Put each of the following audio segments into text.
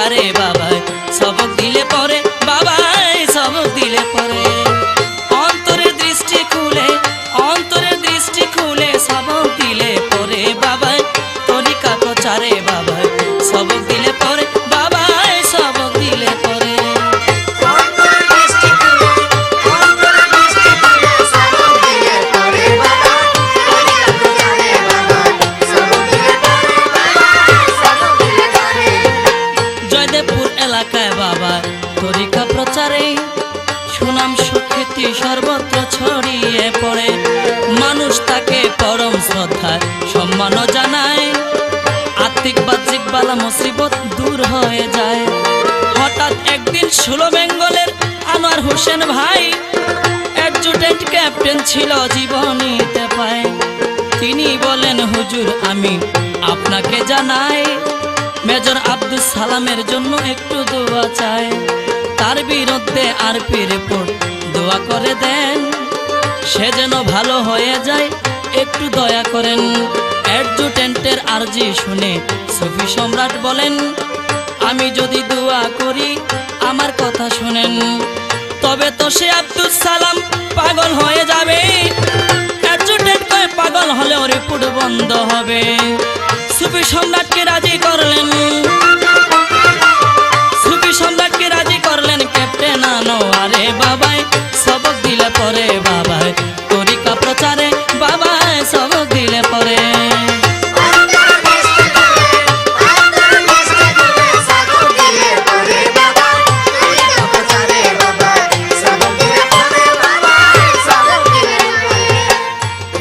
প্রচারে বাবা সবক দিলে পরে, বাবা সবক দিলে পরে অন্তরের দৃষ্টি খুলে, অন্তরের দৃষ্টি খুলে সবক দিলে পরে বাবা তরিকা প্রচারে বাবা সবক দিলে পরে, বাবা সবক দিলে পরে জয়দেবপুর এলাকায় বাবা তরিকা প্রচারে সুনাম সুখ্যাতি সর্বত্র ছড়িয়ে পড়ে। মানুষ তাকে পরম শ্রদ্ধা সম্মান জানায়, আর্থিক বাহ্যিক বালা মুসিবত দূর হয়ে যায়। হঠাৎ একদিন 16 বেঙ্গলের আনোয়ার হোসেন ভাই অ্যাডজুটেন্ট ক্যাপ্টেন ছিল, জীবনীতে পায়। তিনি বলেন হুজুর আমি আপনাকে জানাই, মেজর আব্দুল সালামের জন্য একটু দোয়া চাই। তার বিরুদ্ধে আরপি রিপোর্ট দোয়া করে দেন, সে যেন ভালো হয়ে যায় একটু দয়া করেন। অ্যাডজুটেন্টের আরজি শুনে সুফি সম্রাট বলেন, আমি যদি দোয়া করি আমার কথা শুনেন, তবে তো সে আব্দুল সালাম পাগল হয়ে যাবে। অ্যাডজুটেন্ট কয় পাগল হলেও রিপোর্ট বন্ধ হবে। সুফি সম্রাটকে রাজি করলেন, সুফি সম্রাটকে রাজি করলেন ক্যাপ্টেন আনোয়ারে বাবাই সবক দিলে পরে, বাবাই তরিকা প্রচারে বাবাই সবক দিলে পরে।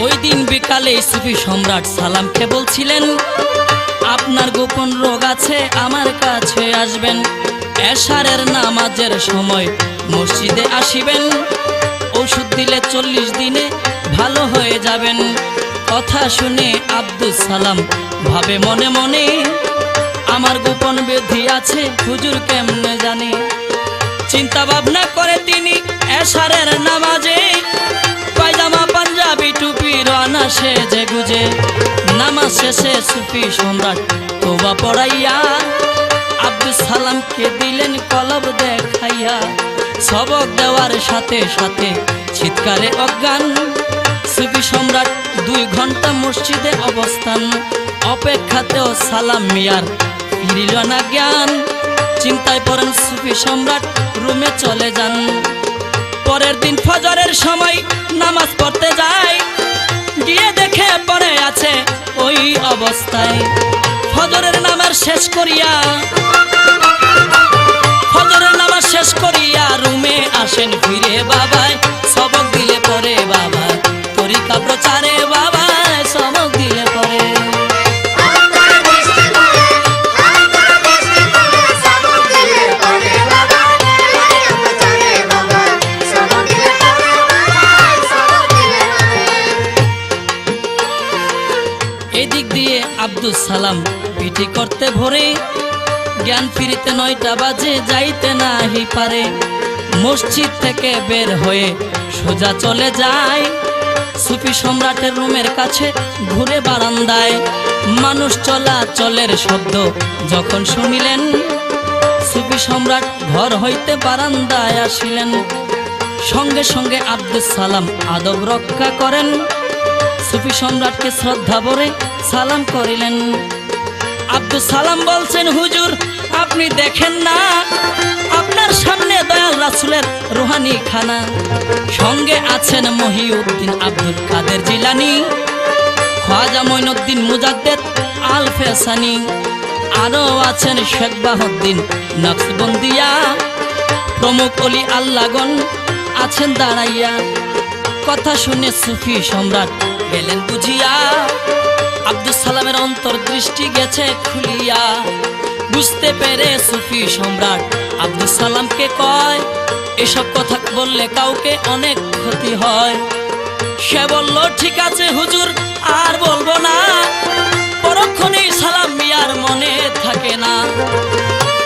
ওই দিন বিকালে সুফি সম্রাট সালামকে বলছিলেন, আপনার গোপন রোগ আছে আমার কাছে আসবেন, এশারের নামাজের সময় মসজিদে আসিবেন, ওষুধ দিলে 40 দিনে ভালো হয়ে যাবেন। কথা শুনে আব্দুল সালাম ভাবে মনে মনে, আমার গোপন ব্যাধি আছে হুজুর কেমনে জানে। চিন্তা ভাবনা করে তিনি এশারের নামাজে পায়জামা পাঞ্জাবি টুপি রানা সেজে গুজে নামাজ শেষে সুফি সম্রাট তোবা পড়াইয়া আব্দুল সালামকে দিলেন কলব দেখাইয়া। সবক দেওয়ার সাথে সাথে চিৎকারে অজ্ঞান, সুফি সম্রাট 2 ঘন্টা মসজিদে অবস্থান, অপেক্ষাতেও সালাম মিয়ার ফিরিল না জ্ঞান। চিন্তায় পড়েন সুফি সম্রাট রুমে চলে যান। পরের দিন ফজরের সময় নামাজ পড়তে যায়, গিয়ে দেখে পড়ে আছে ওই অবস্থায়। ফজরের নামাজ শেষ করিয়া, ফজরের নামাজ শেষ করিয়া রুমে আসেন ফিরে বাবায় সবক দিলে পরে, বাবা তরিকা প্রচারে বাবা সবক দিলে পরে। এদিক দিয়ে আব্দুল সালাম পিটি করতে ভরে, জ্ঞান ফিরিতে 9টা বাজে যাইতে নাহি পারে। মসজিদ থেকে বের হয়ে সোজা চলে যায়, সুফি সম্রাটের রুমের কাছে ঘুরে বারান্দায়। মানুষ চলাচলের শব্দ যখন শুনিলেন, সুফি সম্রাট ঘর হইতে বারান্দায় আসিলেন। সঙ্গে সঙ্গে আব্দুল সালাম আদব রক্ষা করেন, সুফি সম্রাটকে শ্রদ্ধা ভরে সালাম করিলেন। আব্দুল সালাম বলছেন, হুজুর আপনি দেখেন না আপনার সামনে দয়াল রাসূলের রুহানি খানা, সঙ্গে আছেন মহিউদ্দিন আব্দুল কাদের জিলানী, খাজা মঈনুদ্দিন মুজাদ্দেদ আল ফেসানি, আরও আছেন শেখ বাহাউদ্দিন নকশবন্দিয়া, প্রমুখ অলি আল্লাহগণ আছেন দাঁড়াইয়া। কথা শুনে সুফি সম্রাট গেলেন বুঝিয়া, আব্দুল সালামের অন্তর্দৃষ্টি গেছে খুলিয়া। বুঝতে পেরে সুফি সম্রাট আব্দুল সালামকে কয়, এসব কথা বললে কাউকে অনেক ক্ষতি হয়। সে বলল, ঠিক আছে হুজুর আর বলবো না। পরক্ষণেই সালাম মিয়ার মনে থাকে না,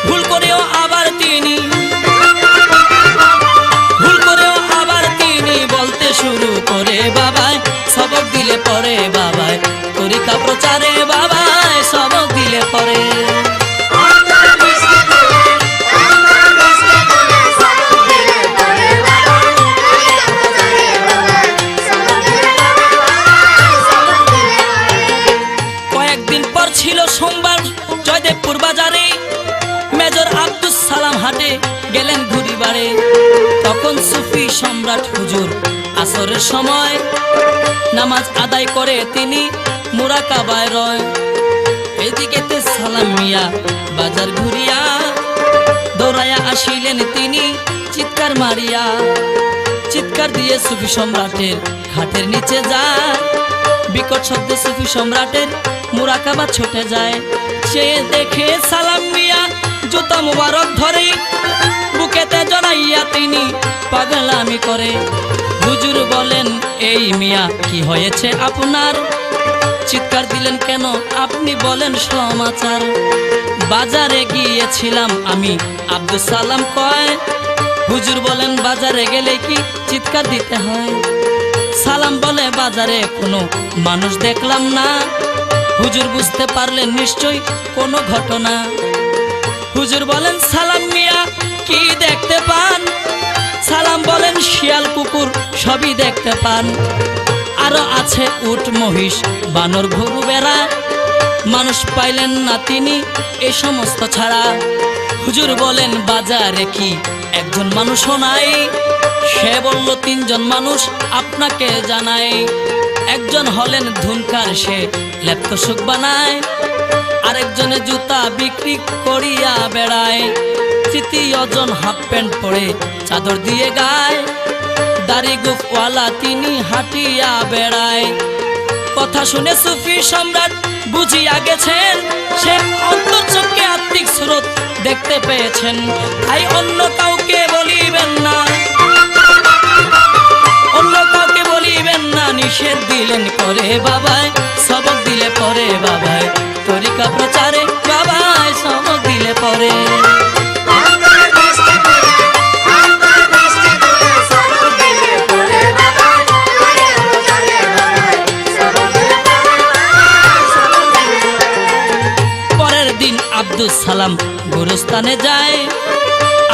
ভুল করেও আবার তিনি বলতে শুরু করে, বাবায় সবক দিলে পরে, বাবায় তরিকা প্রচারে বাবায় সবক দিলে পরে। এরপর ছিল সোমবার জয়দেবপুর বাজারে মেজর আব্দুস সালাম হাটে গেলেন ঘুরিবারে। তখন সুফি সম্রাট হুজুর আসরের সময় নামাজ আদায় করে তিনি মুরাকাবায় রয়। এদিকেতে সালাম মিয়া বাজার ঘুরিয়া দৌড়াইয়া আসিলেন তিনি চিৎকার মারিয়া। চিৎকার দিয়ে সুফি সম্রাটের খাটের নিচে যায়। বিকট শব্দে সুফি সম্রাটের মুরাকাবা ছুটে যায়। সে দেখে সালাম মিয়া জুতা মুবারক ধরে বুকেতে জড়াইয়া তিনি পাগলামি করে। হুজুর বলেন, এই মিয়া কি হয়েছে আপনার? চিৎকার দিলেন কেন? আপনি বলেন সমাচার। বাজারে গিয়েছিলাম আমি, আব্দুস সালাম কয়। হুজুর বলেন, বাজারে গেলে কি চিৎকার দিতে হয়? সালাম বলে, বাজারে কোনো মানুষ দেখলাম না। হুজুর বুঝতে পারলেন নিশ্চয়ই কোনো ঘটনা। হুজুর বলেন, সালাম মিয়া কি দেখতে পান? সালাম বলেন, শিয়াল কুকুর সবই দেখতে পান। আরো আছে উট মহিষ বানর গরু বেড়া। মানুষ পাইলেন না তিনি এই সমস্ত ছাড়া। হুজুর বলেন, বাজারে কি একজন মানুষও নাই? সে বলল, তিনজন মানুষ আপনাকে জানাই। একজন হলেন ধুনকার, সে লেপ্ত সুখ বানায়। আরেকজনে জুতা বিক্রি করিয়া বেড়ায়। তৃতীয়জন হাফ প্যান্ট পরে চাদর দিয়ে গায়। দাড়ি গোফওয়ালা তিনি হাঁটিয়া বেড়ায়। কথা শুনে সুফি সম্রাট বুঝিয়া গেছেন, সে অন্তর্চক্ষে আত্মিক স্রোত দেখতে পেয়েছেন। তাই অন্য কাউকে বলিবেন না, অন্য কাউকে বলিবেন না, নিষেধ দিলেন করে বাবায়। সবক দিলে পরে বাবায় তরিকা প্রচারে, বাবায় সবক দিলে পরে। পরের দিন আব্দুস সালাম গুরুস্থানে যায়।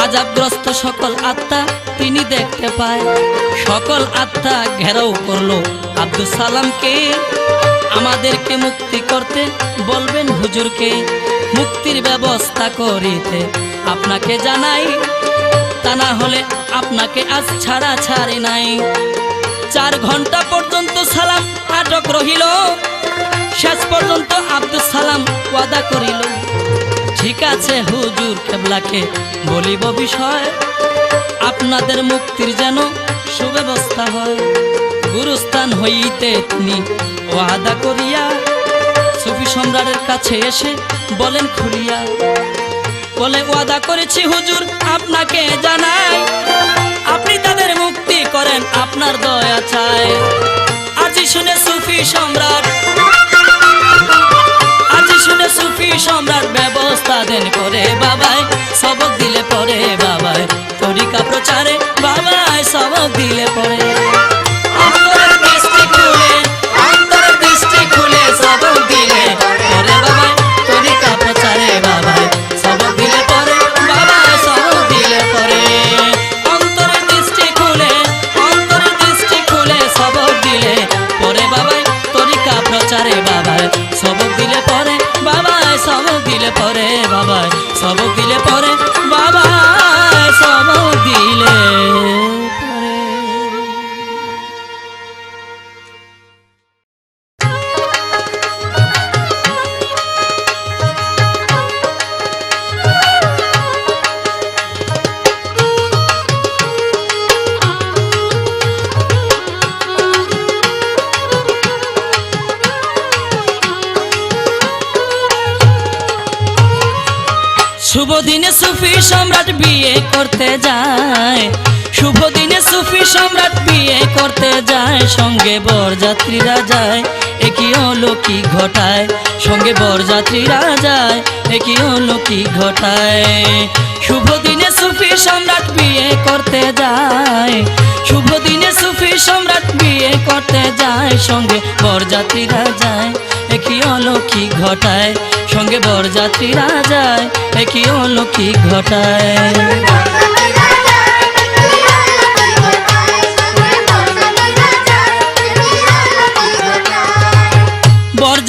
আযাবগ্রস্ত সকল আত্মা তিনি দেখতে পায়। সকল আত্মা ঘেরাও করলো আব্দুস সালামকে। আমাদেরকে মুক্তি করতে বলবেন হুজুরকে। মুক্তির ব্যবস্থা করিতে আপনাকে জানাই, তা না হলে আপনাকে আজ ছাড়া ছাড়ি নাই। 4 ঘন্টা পর্যন্ত সালাম আটক রহিল। শেষ পর্যন্ত আব্দুস সালাম ওয়াদা করিল, ঠিক আছে হুজুর কেবলাকে বলিব বিষয়, আপনাদের মুক্তির যেন সুব্যবস্থা হয়। গুরুস্থান হইতে তিনি ওয়াদা করিয়া সুফি সম্রাটের কাছে এসে বলেন খুলিয়া, বলে, ওয়াদা করেছি হুজুর আপনাকে জানাই, আপনি তাদের মুক্তি করেন, আপনার দয়া চায়। আজি শুনে সুফি সম্রাট, আজি শুনে সুফি সম্রাট ব্যবস্থা দেন করে বাবায়। সবক দিলে পরে বাবায় তরিকা প্রচারে, বাবায় সবক দিলে পরে। অন্তরের দৃষ্টি খুলে, অন্তরের দৃষ্টি খুলে সবক দিলে পরে বাবায় তরিকা প্রচারে, বাবায় সবক দিলে পরে, বাবায় সবক দিলে পরে। অন্তরের দৃষ্টি খুলে, অন্তরের দৃষ্টি খুলে সবক দিলে পরে বাবায় তরিকা প্রচারে, বাবায় সবক দিলে পরে, বাবায় সবক দিলে পরে, বাবায় সবক দিলে পরে, বাবায় সবক দিলে পরে। শুভ দিনে সুফি সম্রাট বিয়ে করতে যায়, শুভ দিনে সুফি সম্রাট বিয়ে করতে যায়, সঙ্গে বরযাত্রীরা যায়, একই অলৌকিক ঘটায়, সঙ্গে বরযাত্রীরা যায়, একই অলৌকিক ঘটায়। শুভ দিনে সুফি সম্রাট বিয়ে করতে যায়, শুভ দিনে সুফি সম্রাট বিয়ে করতে যায়, সঙ্গে বরযাত্রীরা যায়, একই অলৌকিক ঘটায়, সঙ্গে বরযাত্রীরা যায়, একই অলৌকিক ঘটায়।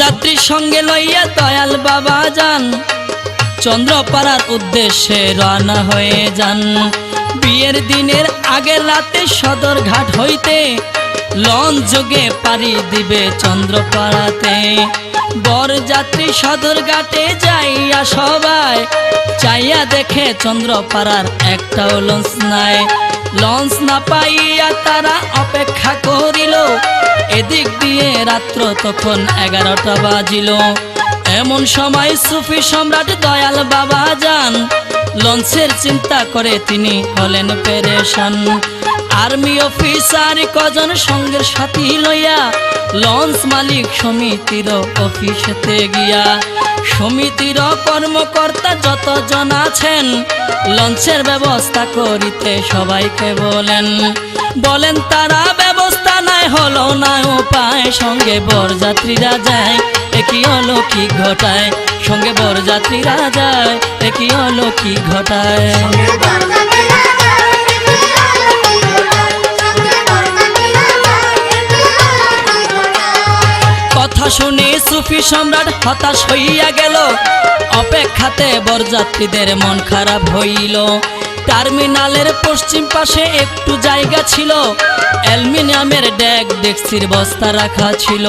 বরযাত্রীর সঙ্গে লইয়া দয়াল বাবা যান চন্দ্রপাড়ার উদ্দেশ্যে রওনা হয়ে যান। বিয়ের দিনের আগের রাতে সদর ঘাট হইতে লঞ্চ যোগে পাড়ি দিবে চন্দ্রপাড়াতে। বরযাত্রী সদর ঘাটে যাইয়া সবাই চাইয়া দেখে চন্দ্রপাড়ার একটাও লঞ্চ নাই। লঞ্চ না পাইয়া তারা অপেক্ষা করিল, এদিক দিয়ে রাত্র তখন 11টা বাজিল। এমন সময় সুফি সম্রাট দয়াল বাবা যান লঞ্চের চিন্তা করে তিনি হলেন পেরেশান। আর্মি অফিসার কজন সঙ্গের সাথী লইয়া লঞ্চ মালিক সমিতির অফিসেতে গিয়া সমিতির কর্মকর্তা যতজন আছেন লঞ্চের ব্যবস্থা করিতে সবাইকে বলেন তারা ব্যবস্থা নাই হলো না উপায়। সঙ্গে বরযাত্রীরা যায় একই অলৌকিক ঘটায়, সঙ্গে বরযাত্রীরা যায় একই অলৌকিক ঘটায়। কথা শুনে সুফি সম্রাট হতাশ হইয়া গেল, অপেক্ষাতে বরযাত্রীদের মন খারাপ হইল। টার্মিনালের পশ্চিম পাশে একটু জায়গা ছিল, অ্যালুমিনিয়ামের ডেকচির বস্তা রাখা ছিল।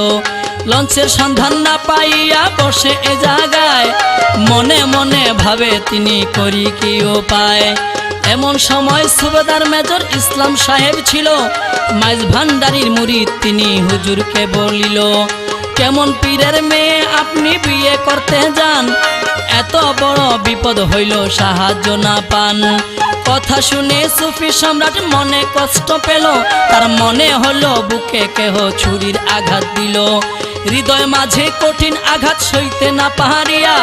লঞ্চের সন্ধান না পাইয়া বসে এ জায়গায় মনে মনে ভাবে তিনি করি কি উপায়। এমন সময় সুবেদার মেজর ইসলাম সাহেব ছিল, মাইজ ভান্ডারীর মুরিদ, তিনি হুজুরকে বলিল, কেমন পীরের মেয়ে আপনি বিয়ে করতে যান, এত বড় বিপদ হইল সাহায্য না পান। কথা শুনে সুফি সম্রাট মনে কষ্ট পেল, তার মনে হলো বুকে কেহ ছুরির আঘাত দিল। হৃদয় মাঝে কঠিন আঘাত সইতে না পারিয়া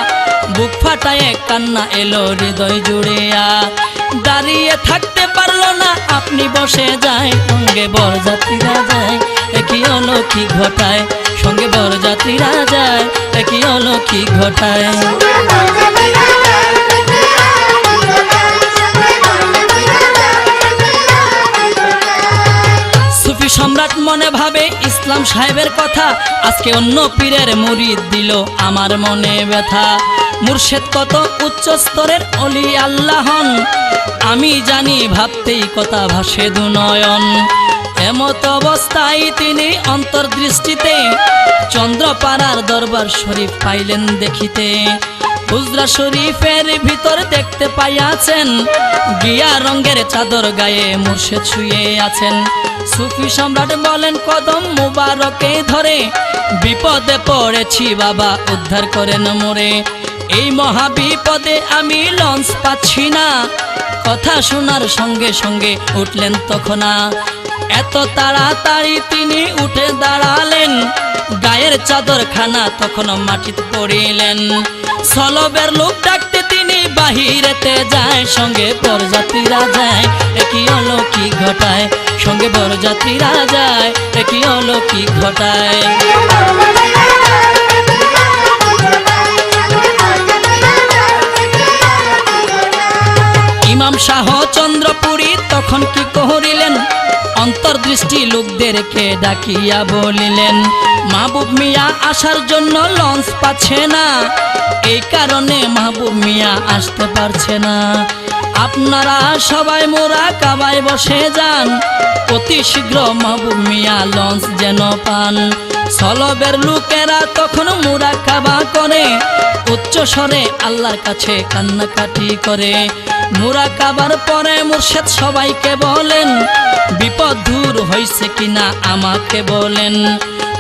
বুক ফাটায় কান্না এলো হৃদয় জুড়িয়া। দাঁড়িয়ে থাকতে পারলো না আপনি বসে যায়, সঙ্গে বরযাত্রীরা যায় একই অলৌকিক ঘটায়, সঙ্গে বরযাত্রীরা যায় একই অলৌকিক ঘটায়। সুফি সম্রাট মনে ভাবে ইসলাম সাহেবের কথা, আজকে অন্য পীরের মুরিদ দিল আমার মনে ব্যথা। মুর্শেদ কত উচ্চ স্তরের অলি আল্লাহন, আমি জানি ভাবতেই কথা ভাসে দুনয়ন। এমত অবস্থায় তিনি অন্তর্দৃষ্টিতে চন্দ্রপাড়ার দরবার শরীফ পাইলেন দেখিতে। হুজরা শরীফের ভিতর দেখতে পাইয়াছেন গিয়া রঙের চাদর গায়ে মুর্শেদ শুয়ে আছেন। সুফি সম্রাট বলেন, কদম মুবারকে ধরে বিপদে পড়েছি বাবা, উদ্ধার করেন মোরে। এই মহা বিপদে আমি লঞ্চ পাচ্ছি না। কথা শোনার সঙ্গে সঙ্গে উঠলেন তখন, এত তাড়াতাড়ি তিনি উঠে দাঁড়ালেন, গায়ের চাদর খানা তখন মাটিতে পড়িলেন। সলবের লোক ডাকতে তিনি বাহিরেতে যায়, সঙ্গে বরযাত্রীরা যায় একই অলৌকিক ঘটায়, সঙ্গে বরযাত্রীরা যায় একই অলৌকিক ঘটায়। ইমাম শাহ চন্দ্রপুরী তখন কি করিলেন, অন্তর্দৃষ্টি লোকদেরকে ডাকিয়া বলিলেন, মাহবুব মিয়া আসার জন্য লঞ্চ পাচ্ছে না, এই কারণে মাহবুব মিয়া আসতে পারছে না। আপনারা সবাই মুরাকাবায় বসে যান, অতি শীঘ্র মাহবুব মিয়া লঞ্চ যেন পান। সলবের লোকেরা তখন মুরাকাবা করে, উচ্চ স্বরে আল্লাহর কাছে কান্নাকাটি করে। মুরাকাবার পরে মুর্শেদ সবাইকে বলেন, বিপদ দূর হয়েছে কিনা আমাকে বলেন।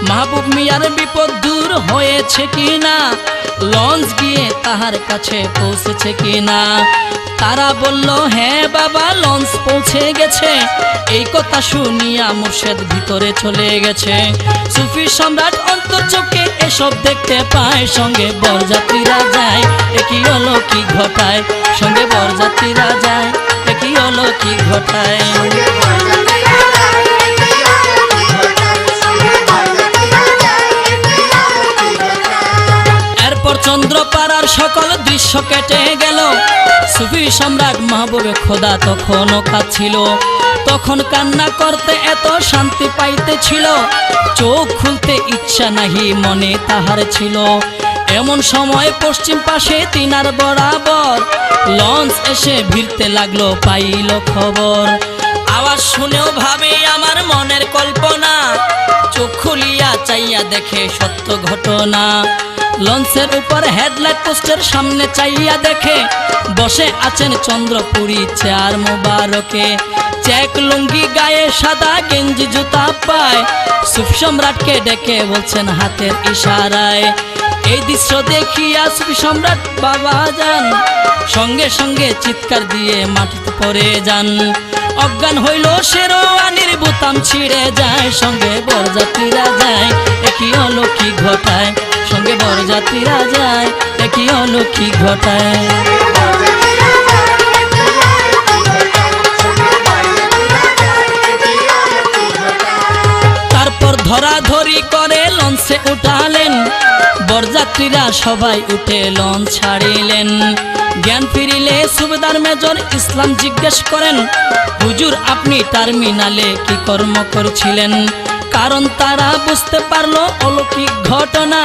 মাহবুব মিয়ার বিপদ দূর হয়েছে কিনা, লঞ্চ গিয়ে তাহার কাছে পৌঁছেছে কিনা। তারা বলল, হ্যাঁ বাবা লঞ্চ পৌঁছে গেছে। এই কথা শুনিয়া মুর্শেদ ভিতরে চলে গেছে। সুফি সম্রাট অন্তর্চোখে এসব দেখতে পায়, সঙ্গে বরযাত্রীরা যায় একই অলৌকিক ঘটায়, সঙ্গে বরযাত্রীরা যায় একই অলৌকিক ঘটায়। এরপর চন্দ্রপাড়ার সকল দৃশ্য কেটে গেল। সুফি সম্রাট মাহবুবে খোদা তখনও কাঁদছিল। তখন কান্না করতে এত শান্তি পাইতেছিল, চোখ খুলতে ইচ্ছা নাহি মনে তাহার ছিল। এমন সময় পশ্চিম পাশে তিনার বরাবর লঞ্চ এসে ভিড়তে লাগলো, পাইল খবর। আওয়াজ শুনেও ভাবে আমার মনের কল্পনা, চোখ খুলিয়া চাইয়া দেখে সত্য ঘটনা। লঞ্চের উপর হেডলাইট পোস্টের সামনে চাইয়া দেখে বসে আছেন চন্দ্রপুরী চেয়ার মোবারকে। চেক লুঙ্গি গায়ে সাদা গেঞ্জি জুতা পায়, সুফি সম্রাটকে ডেকে বলছেন হাতের ইশারায়। এই দৃশ্য দেখিয়া সুফি সম্রাট বাবা যান, সঙ্গে সঙ্গে চিৎকার দিয়ে মাটিতে পড়ে যান। অজ্ঞান হইল শেরওয়ানির বোতাম ছিঁড়ে যায়, সঙ্গে বরযাত্রীরা যায়, একই অলৌকিক ঘটায়। সঙ্গে বরযাত্রীরা যায়, একই অলৌকিক ঘটায়। তারপর ধরাধরি করে লঞ্চে উঠালেন, বরযাত্রীরা সবাই উঠে লঞ্চ ছাড়িলেন। জ্ঞান ফিরিলে সুবেদার মেজর ইসলাম জিজ্ঞেস করেন, হুজুর আপনি টার্মিনালে কি কর্ম করছিলেন? কারণ তারা বুঝতে পারলো অলৌকিক ঘটনা।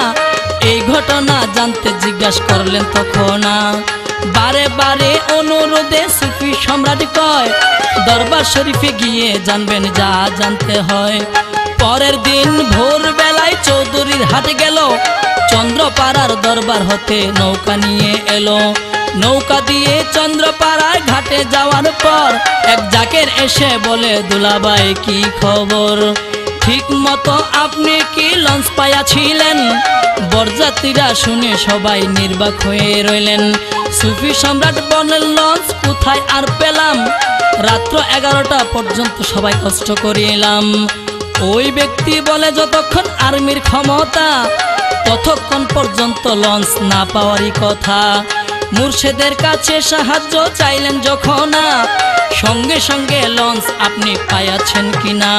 এই ঘটনা জানতে জিজ্ঞাসা করলেন তখন। বারে বারে অনুরোধে সুফি সম্রাট কয়, দরবার শরীফে গিয়ে জানবেন যা জানতে হয়। পরের দিন ভোর বেলায় চৌধুরীর হাটে গেল, চন্দ্রপাড়ার দরবার হতে নৌকা নিয়ে এলো। নৌকা দিয়ে চন্দ্রপাড়ায় ঘাটে যাওয়ার পর এক জাকের এসে বলে, দুলাভাই কি খবর? ঠিক মতো আপনি কি লঞ্চ পাইয়াছিলেন? বরযাত্রীরা শুনে সবাই নির্বাক হয়ে রইলেন। সুফি সম্রাট বললেন, লঞ্চ কোথায় আর পেলাম? রাত্র 11টা পর্যন্ত সবাই কষ্ট করিলাম। ওই ব্যক্তি বলে, যতক্ষণ আর্মির ক্ষমতা ততক্ষণ পর্যন্ত লঞ্চ না পাওয়ারই কথা। মুর্শেদের কাছে সাহায্য চাইলেন যখন, সঙ্গে সঙ্গে লঞ্চ আপনি পাইয়াছেন কিনা?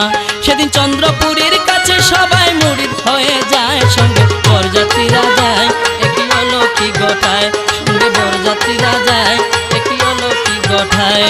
সেদিন চন্দ্রপুরীর কাছে সবাই মুরিদ হয়ে যায়, সঙ্গে বরযাত্রীরা যায়, একই অলৌকিক ঘটায়। সঙ্গে বরযাত্রীরা যায়, একই অলৌকিক ঘটায়।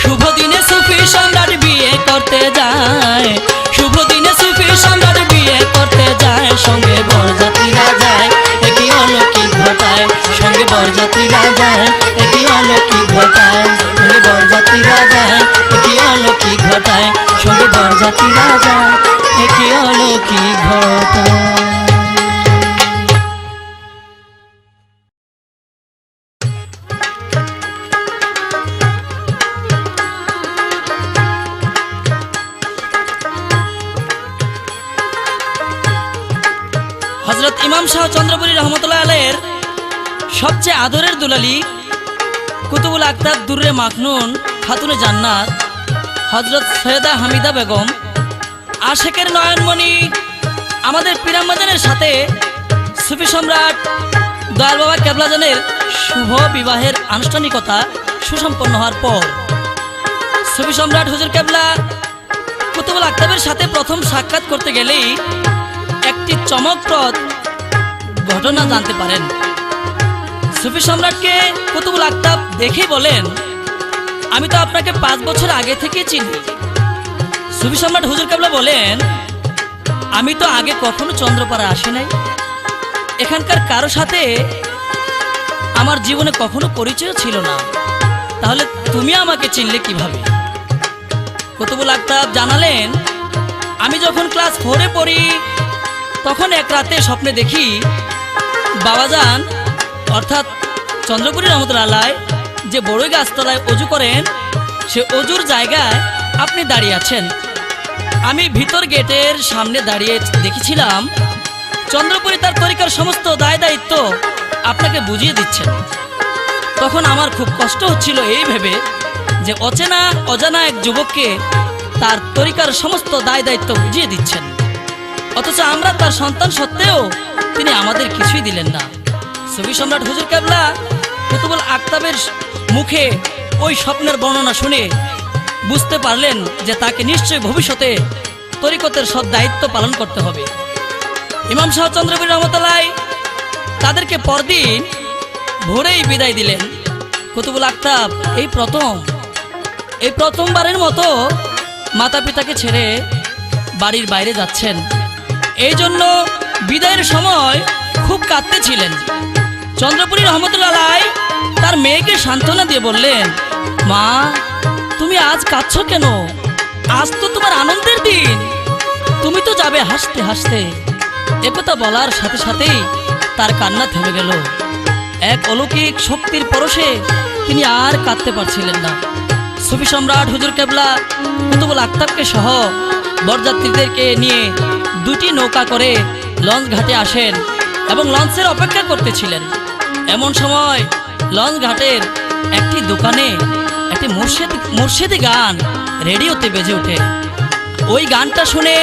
শুভ দিনে সুফি সম্রাট বিয়ে করতে যায়, শুভ দিনে সুফি সম্রাট বিয়ে করতে যায়, সঙ্গে বরযাত্রীরা যায়, একই অলৌকিক ঘটায়। সঙ্গে বরযাত্রীরা যায়, একই অলৌকিক ঘটায়। সঙ্গে বরযাত্রীরা যায়, একই অলৌকিক ঘটায়। সঙ্গে বরযাত্রীরা যায়, একই অলৌকিক ঘটায়। হযরত ইমাম শাহ চন্দ্রপুরী রহমতুল্লাহ আলাইহির সবচেয়ে আদরের দুলালি কুতুবুল আক্তাব দুররে মাখনুন খাতুনে জান্নাত হযরত সৈয়দা হামিদা বেগম আশেকের নয়নমণি আমাদের পীরাম্মাজানের সাথে সুফি সম্রাট দয়াল বাবা কেবলাজানের শুভ বিবাহের আনুষ্ঠানিকতা সুসম্পন্ন হওয়ার পর সুফি সম্রাট হুজুর কেবলা কুতুবুল আক্তাবের সাথে প্রথম সাক্ষাৎ করতে গেলেই একটি চমকপ্রদ ঘটনা জানতে পারেন। সুফি সম্রাটকে কুতুবুল আক্তাব দেখে বলেন, আমি তো আপনাকে 5 বছর আগে থেকে চিনি। সুফি সম্রাট হুজুর কেবলা বলেন, আমি তো আগে কখনো চন্দ্রপাড়া আসি নাই, এখানকার কারো সাথে আমার জীবনে কখনো পরিচয় ছিল না, তাহলে তুমি আমাকে চিনলে কিভাবে? কুতুবুল আক্তাব জানালেন, আমি যখন ক্লাস 4-এ পড়ি তখন এক রাতে স্বপ্নে দেখি বাবাজান অর্থাৎ চন্দ্রপুরী রহমতুল্লাহ আলাইহি যে বড়ই গাছতলায় অজু করেন সে অজুর জায়গায় আপনি দাঁড়িয়ে আছেন। আমি ভিতর গেটের সামনে দাঁড়িয়ে দেখেছিলাম চন্দ্রপুরী তার তরিকার সমস্ত দায় দায়িত্ব আপনাকে বুঝিয়ে দিচ্ছেন। তখন আমার খুব কষ্ট হচ্ছিল এই ভেবে যে অজানা এক যুবককে তার তরিকার সমস্ত দায় দায়িত্ব বুঝিয়ে দিচ্ছেন, অথচ আমরা তার সন্তান সত্ত্বেও তিনি আমাদের কিছুই দিলেন না। সুফি সম্রাট হুজুর কেবলা কুতুবুল আক্তাবের মুখে ওই স্বপ্নের বর্ণনা শুনে বুঝতে পারলেন যে তাকে নিশ্চয়ই ভবিষ্যতে তরিকতের সব দায়িত্ব পালন করতে হবে। ইমাম শাহ চন্দ্রপুরী রহমতুল্লাহ তাদেরকে পরদিন ভোরেই বিদায় দিলেন। কুতুবুল আক্তাব এই প্রথম এই প্রথমবারের মতো মাতা পিতাকে ছেড়ে বাড়ির বাইরে যাচ্ছেন। এই জন্য বিদায়ের সময় খুব কাঁদতেছিলেন। চন্দ্রপুরী রহমতুল্লাহ আলাইহি তার মেয়েকে সান্ত্বনা দিয়ে বললেন, মা তুমি আজ কাঁদছো কেন? আজ তো তোমার আনন্দের দিন, তুমি তো যাবে হাসতে হাসতে। একথা বলার সাথে সাথেই তার কান্না থেমে গেল। এক অলৌকিক শক্তির পরশে তিনি আর কাঁদতে পারছিলেন না। সুফি সম্রাট হুজুর কেবলা কুতুবুল আক্তাবকে সহ বরযাত্রীদেরকে নিয়ে দুটি নৌকা করে লঞ্চ ঘাটে আসেন এবং লঞ্চের অপেক্ষা করতেছিলেন। এমন সময় লঞ্চ ঘাটের একটি দোকানে একটি মুর্শিদি গান রেডিওতে বেজে ওঠে। ওই গানটা শুনে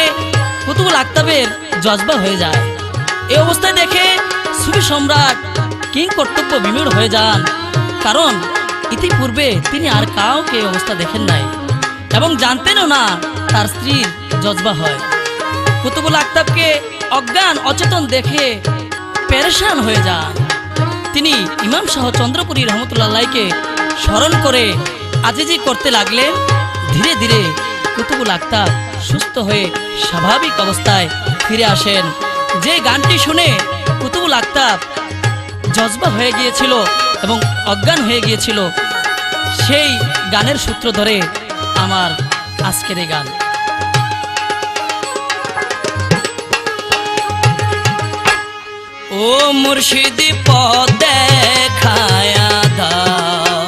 কুতুবুল আক্তাবের জজবা হয়ে যায়। এই অবস্থায় দেখে সুফি সম্রাট কিং কর্তব্য বিমূঢ় হয়ে যান, কারণ ইতিপূর্বে তিনি আর কাউকে এই অবস্থা দেখেন নাই এবং জানতেনও না তার স্ত্রীর জজবা হয়। কুতুবুল আক্তাবকে অজ্ঞান অচেতন দেখে পেরেশান হয়ে যান। তিনি ইমাম শাহ চন্দ্রপুরী রহমতুল্লাহ আলাইহিকে স্মরণ করে আজিজি করতে লাগলেন। ধীরে ধীরে কুতুবুল আক্তাব সুস্থ হয়ে স্বাভাবিক অবস্থায় ফিরে আসেন। যে গানটি শুনে কুতুবুল আক্তাব জজবা হয়ে গিয়েছিল এবং অজ্ঞান হয়ে গিয়েছিল, সেই গানের সূত্র ধরে আমার আজকের এই গান। ও মুর্শিদি পথ দেখায়া দাও,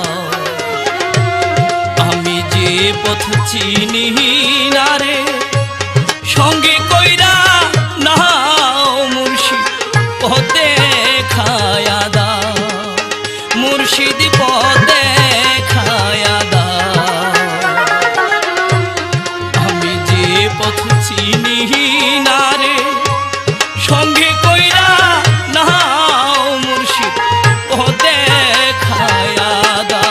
আমি যে পথ চিনি না রে, সঙ্গে কইরা নাও মুর্শিদ পথ দেখায়া দাও, মুর্শিদি পথ দেখায়া দাও, আমি যে পথ চিনি না রে, সঙ্গে কইরা নাও মুর্শিদ পথ দেখায়া দাও।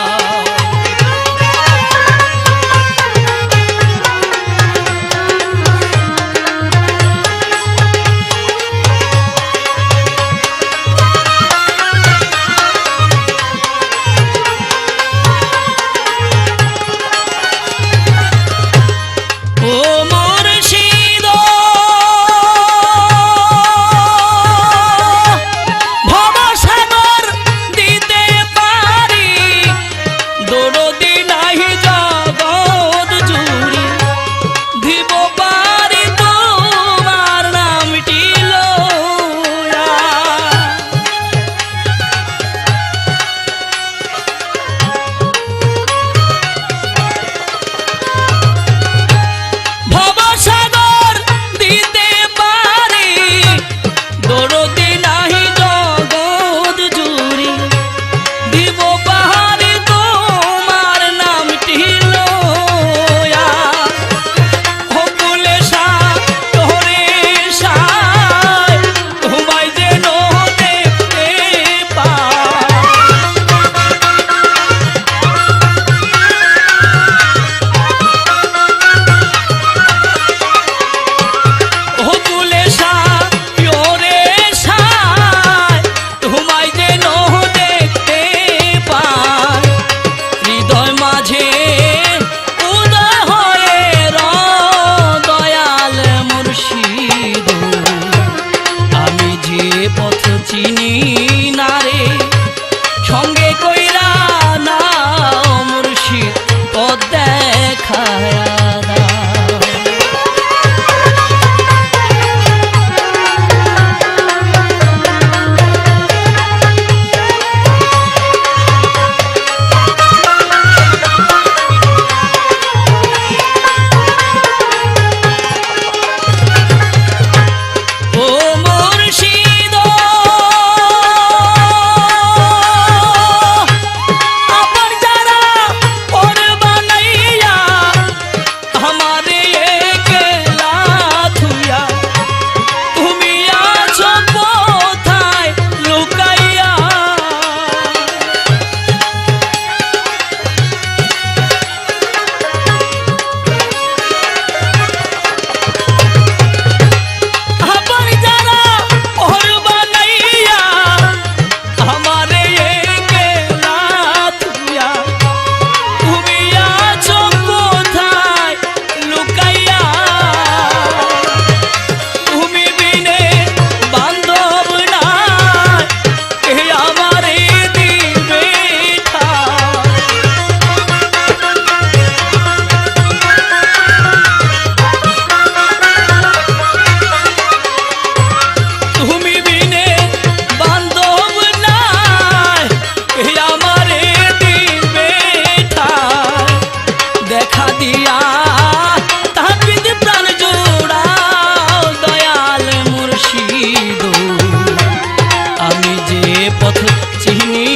পথ চিনি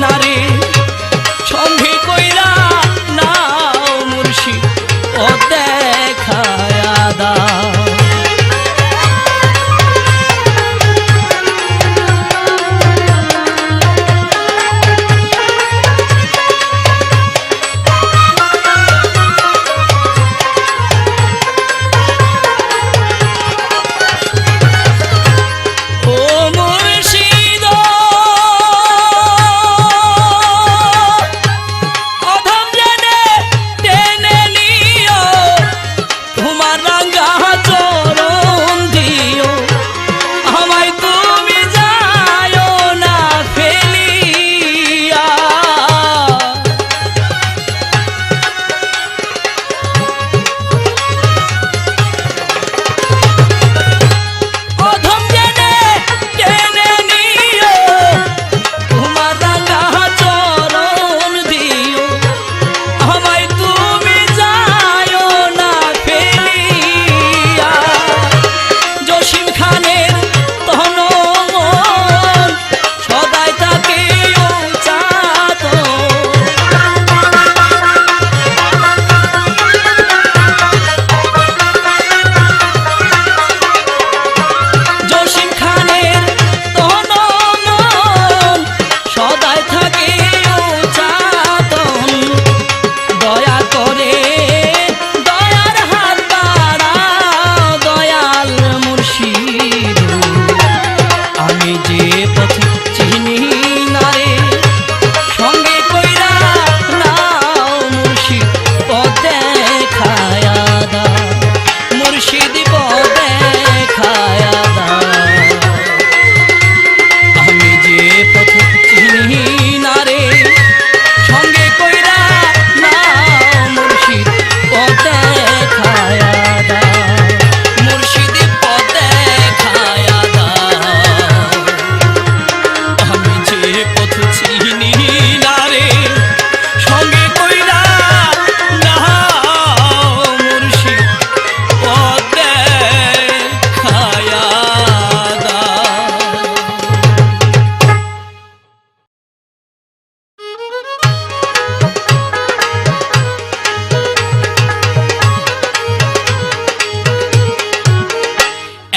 না রে, সঙ্গে কইরা নাও মুর্শিদ পথ দেখায়া দাও।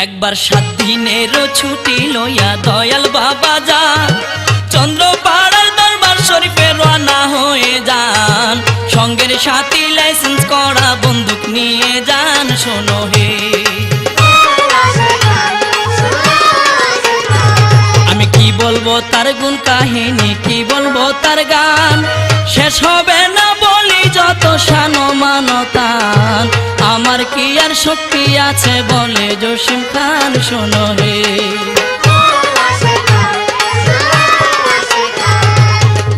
একবার 7 দিনের ছুটি লইয়া দয়াল বাবা যান চন্দ্রপাড়ার দরবার শরীফে রওনা হয়ে যান। সঙ্গের সাথী লাইসেন্স করা বন্দুক নিয়ে যান। শোনো হে, আমি কি বলবো তার গুণ কাহিনী, কি বলবো তার গান, শেষ হবে না বলি যত শান মানতান। আমার কি আর শক্তি আছে বলে জসিম খান। শোনো হে,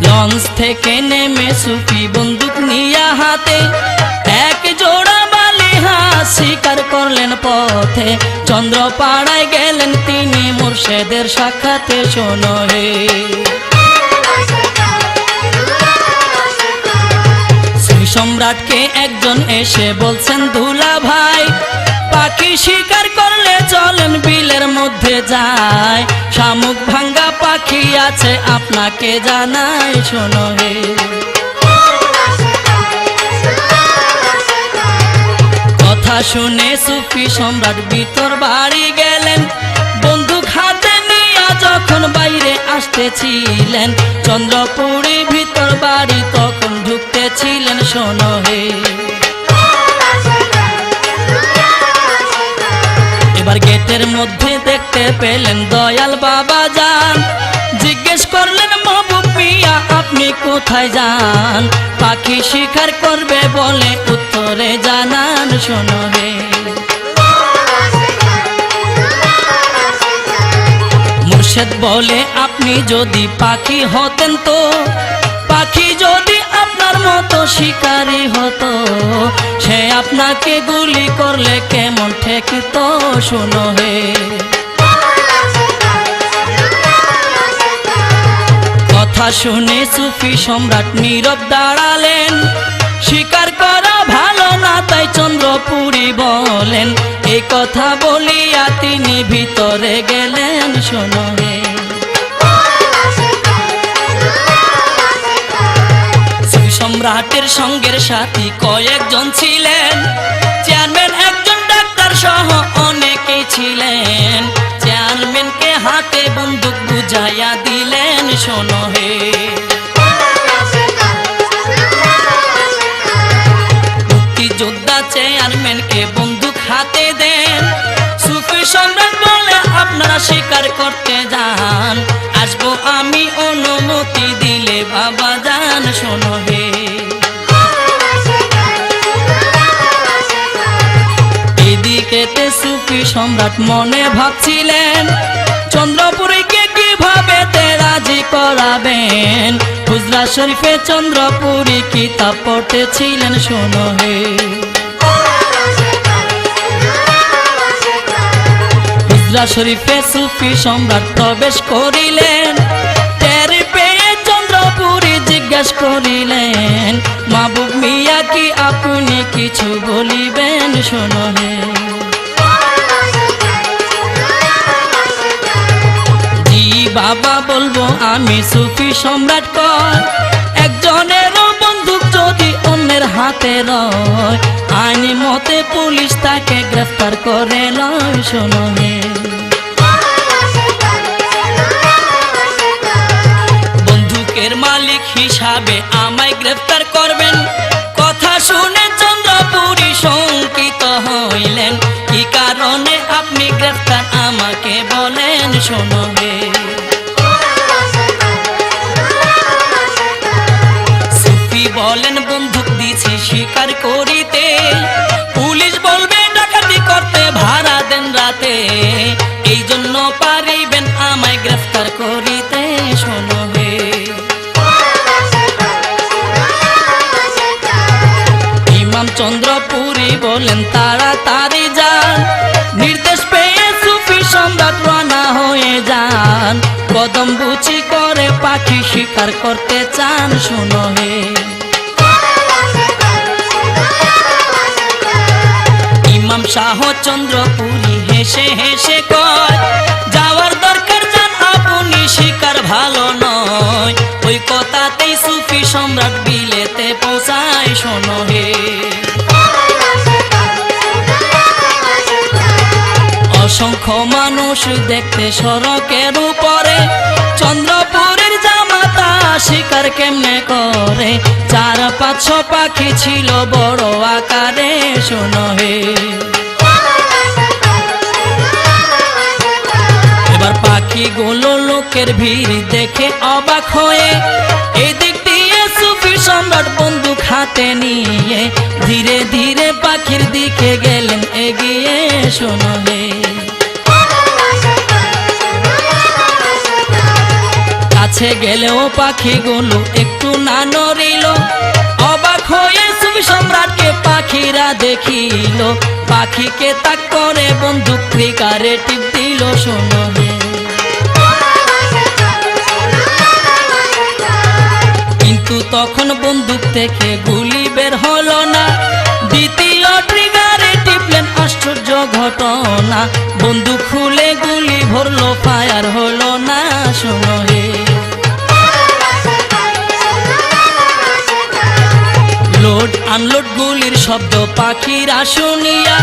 লঞ্চ থেকে নেমে সুফি বন্দুক নিয়া হাতে এক জোড়া বালিহা শিকার করলেন পথে। চন্দ্রপাড়ায় গেলেন তিনি মুর্শেদের সাক্ষাতে। শোনো হে, সম্রাটকে একজন এসে বলছেন দুলা ভাই, পাখি শিকার করলে চলেন বিলের মধ্যে যায়। শামুক ভাঙ্গা পাখি আছে আপনাকে জানাই। শোনো হে, কথা শুনে সুফি সম্রাট ভিতর বাড়ি গেলেন। বন্দুক হাতে নিয়ে যখন বাইরে আসতেছিলেন, চন্দ্রপুরী ভিতর বাড়ি তখন ঢুকতেছিলেন। শোনো হে, এবার গেটের মধ্যে দেখতে পেলেন দয়াল বাবা যান। জিজ্ঞেস করলেন মাহবুব মিয়া আপনি কোথায় যান, পাখি শিকার করবে বলে উত্তরে জানান। শোনো হে, মুর্শেদ বলে আপনি যদি পাখি হতেন তো, পাখি যদি আপনার মতো শিকারী হতো, সে আপনাকে গুলি করলে কেমন ঠেকিত। শোনো হে, কথা শুনে সুফি সম্রাট নীরব দাঁড়ালেন। শিকার করা ভালো না তাই চন্দ্রপুরী বলেন, এই কথা বলিয়া তিনি ভিতরে গেলেন। শোনো হে, সম্রাটের সঙ্গের সাথী কয়েকজন ছিলেন, চেয়ারম্যান একজন ডাক্তার সহ অনেকেই ছিলেন। চেয়ারম্যানকে হাতে বন্দুক বুঝাইয়া দিলেন, শোনো হে মুক্তিযোদ্ধা চেয়ারম্যানকে বন্দুক হাতে দেন। সুফি সম্রাট বলে, আপনারা শিকার করতে যান, আসবো আমি অনুমতি দিলে বাবা যান, শোনো হে এদিকেতে সুফি সম্রাট মনে ভাবছিলেন, চন্দ্রপুরীকে কিভাবে রাজি করাবেন। হুজরা শরীফে চন্দ্রপুরী কিতাব পড়তেছিলেন, শোনো হে হুজরা শরীফে সুফি সম্রাট প্রবেশ করিলেন। টের পেয়ে চন্দ্রপুরী জিজ্ঞেস করিলেন, মাহবুব মিয়া কি আপনি কিছু বলিবেন, শোনো হে বাবা বলবো আমি সুফি সম্রাট কর, একজনেরও বন্দুক যদি অন্যের হাতে রয়, আইনি মতে পুলিশ তাকে গ্রেফতার করে লয়, শোনো হে বন্দুকের মালিক হিসাবে আমায় গ্রেফতার করবেন। কথা শুনে চন্দ্রপুরী শঙ্কিত হইলেন, কি কারণে আপনি গ্রেফতার আমাকে বলেন, শোনো হে বলেন বন্দুক দিছি শিকার করিতে, পুলিশ বলবে ডাকাতি করতে ভাড়া দেন রাতে, এই জন্য পারিবেন আমায় গ্রেফতার করিতে, শোনো হে ইমাম চন্দ্রপুরী বলেন তাড়াতাড়ি যান, নির্দেশ পেয়ে সুফি সম্রাট রানা হয়ে যান। কদম বুচি করে পাখি শিকার করতে চান, শোনো হে ইমাম শাহ চন্দ্রপুরী হেসে হেসে কয়, যাওয়ার দরকার যান আপনি, শিকার ভালো নয়। ওই কথাতেই সুফি সম্রাট বিলেতে পৌঁছায়, শোনো হে অসংখ্য মানুষ দেখতে সড়কের উপরে, চন্দ্রপুরের জামাতা শিকার কেমনে করে। 4-500 পাখি ছিল বড় আকারে, শোনো হে এবার পাখিগুলো লোকের ভিড় দেখে অবাক হয়ে, এদিক দিয়ে সুফি সম্রাট বন্দুক হাতে নিয়ে ধীরে ধীরে পাখির দিকে গেলেন এগিয়ে, শোনো হে কাছে গেলেও পাখিগুলো একটু না নড়িল, অবাক হয়ে সুফি সম্রাটকে পাখিরা দেখিল। পাখিকে তাক করে বন্দুক ট্রিগারে টিপ দিল, শোনো হে কিন্তু তখন বন্দুক থেকে গুলি বের হলো না। দ্বিতীয় ট্রিগারে টিপলেন, আশ্চর্য ঘটনা, বন্দুক খুলে গুলি ভরলো, ফায়ার হলো না, শোনো হে লোড আনলোড গুলির শব্দ পাখিরা শুনিয়া,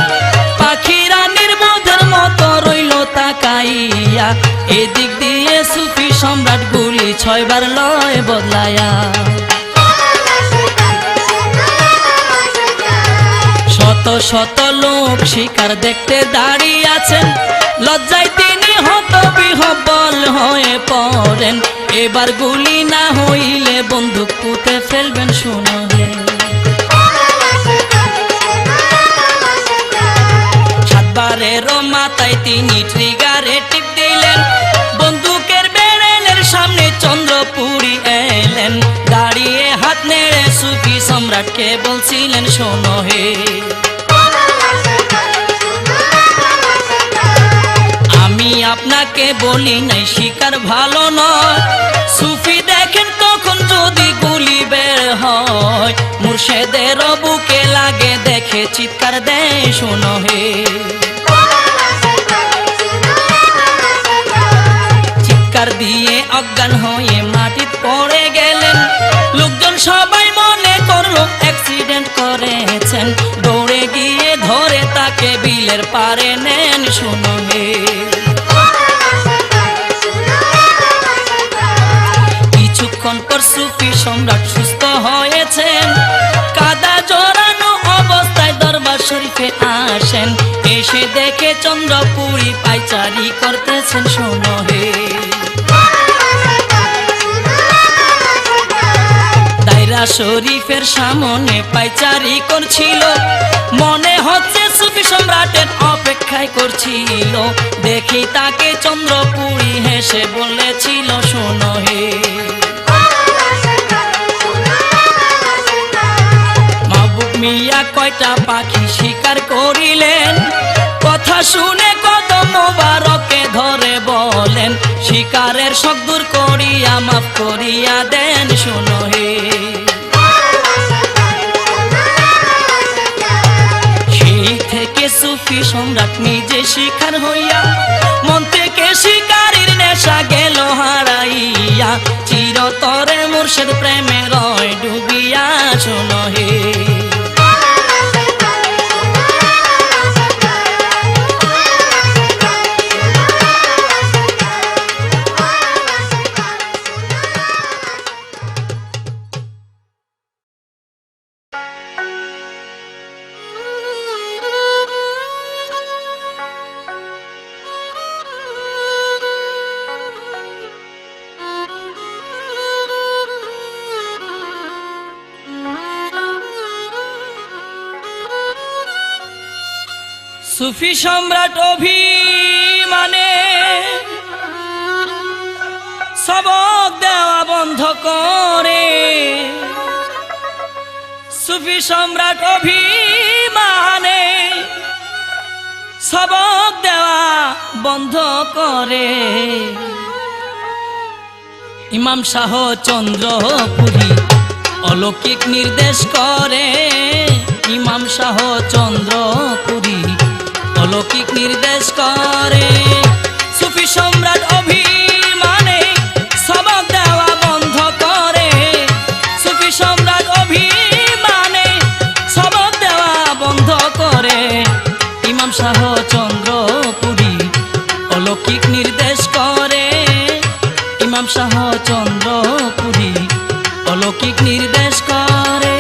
পাখিরা নির্বোধের মতো রইল তাকাইয়া। এদিক দিয়ে সুফি সম্রাট গুলি 6 বার লয় বদলায়া, শত শত লোক শিকার দেখতে দাঁড়িয়ে আছেন, লজ্জায় তিনি হতবিহ্বল হয়ে পড়েন। এবার গুলি না হইলে বন্দুক পুঁতে ফেলবেন, শোনো হে সাতবারেরও মাথায় তিনি ট্রিগারে টিপ দিলেন। বন্দুকের বেরেলের সামনে চন্দ্রপুরী এলেন, দাঁড়িয়ে হাত নেড়ে সুফি সম্রাটকে বলছিলেন, শোনো হে আমি আপনাকে বলি নাই শিকার ভালো নয়। সুফি দেখেন তখন যদি গুলি বের হয়, মুর্শেদের বুকে লাগে দেখে চিৎকার দেয়, শোনো হে চিৎকার দিয়ে অজ্ঞান হয়ে মাটিতে পড়ে গেলেন। লোকজন সবাই মনে ক্ষণপর সুফি সম্রাট সুস্থ হয়েছেন। কাদা জড়ানো অবস্থায় দরবার শরীফে আসেন, এসে দেখে চন্দ্রপুরী পাইচারি করতেছেন। শোনো হে, দায়রা শরীফের সামনে পাইচারি করছিল, মনে হচ্ছে সুফি সম্রাটের অপেক্ষায় করছিল। দেখি তাকে চন্দ্রপুরী হেসে বলেছিল, শোনো হে, মাহবুব মিয়া কয়টা পাখি শিকার করিলেন, কথা শুনে কদম মোবারকে ধরে বলেন, শিকারের শখ দূর করিয়া মাফ করিয়া দেন। শোনো হে, সেই থেকে সুফি সম্রাট নিজে শিকার হইয়া, মন থেকে শিকারীর নেশা গেল হারাইয়া, চিরতরে মুর্শিদ প্রেমে রয় ডুবিয়া। শোনো হে, সুফি সম্রাট অভিমানে সবক দেওয়া বন্ধ করে, সুফি সম্রাট অভিমানে সবক দেওয়া বন্ধ করে। ইমাম শাহ চন্দ্রপুরী অলৌকিক নির্দেশ করে, ইমাম শাহ চন্দ্রপুরী অলৌকিক নির্দেশ করে। সুফি সম্রাট অভিমানে সবক দেওয়া বন্ধ করে, সুফি সম্রাট অভিমানে সবক দেওয়া বন্ধ করে। ইমাম শাহ চন্দ্রপুরী অলৌকিক নির্দেশ করে, ইমাম শাহ চন্দ্রপুরী অলৌকিক নির্দেশ করে।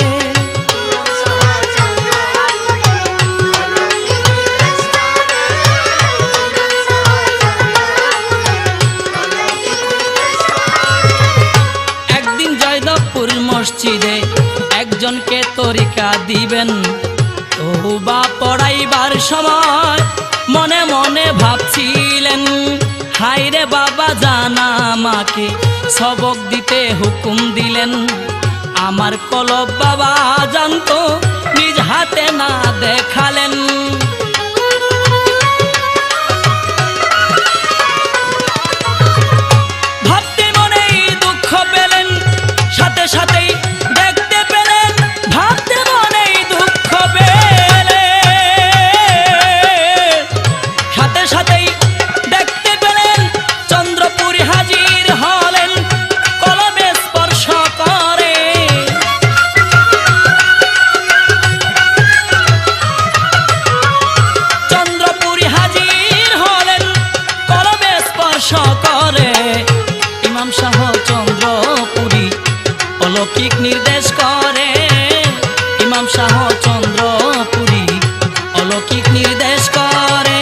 মসজিদে একজনকে তরিকা দিবেন, তওবা পড়াইবার সময় মনে মনে ভাবছিলেন, হায়রে বাবা জানা আমাকে সবক দিতে হুকুম দিলেন, আমার কলব বাবা জানতো নিজ হাতে না দেখালেন। ভাবতে মনেই দুঃখ পেলেন, সাথে সাথেই দেখতে পেলেন, ভাবতে মনেই দুঃখ পেলেন, সাথে সাথেই দেখতে পেলেন চন্দ্রপুরী হাজির হলেন, কলবে স্পর্শ করে। চন্দ্রপুরী হাজির হলেন, কলবে স্পর্শ করে। ইমাম শাহ চন্দ্রপুরী অলৌকিক নির্দেশ করে, ইমাম শাহ চন্দ্রপুরী অলৌকিক নির্দেশ করে।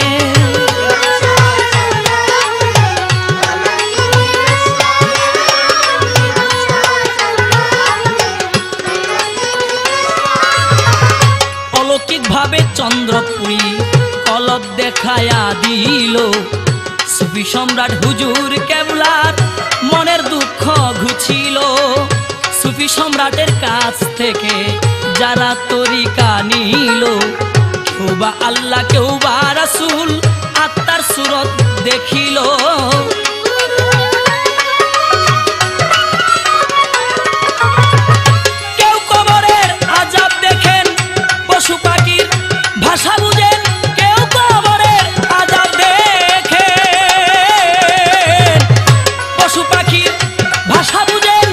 অলৌকিক ভাবে চন্দ্রপুরী কলব দেখায়া দিল, সুফি সম্রাট হুজুর কেবলার মনের দুঃখ ঘুছিল। সুফি সম্রাটের কাছ থেকে যারা তরিকা নিল, কেউ বা আল্লাহ কেউ বা রাসূল আত্মার সুরত দেখিল। কেউ কবরের আযাব দেখেন, পশু পাখির ভাষা বুঝেন, কেউ কবরের আযাব দেখেন, পশু পাখির ভাষা বুঝেন,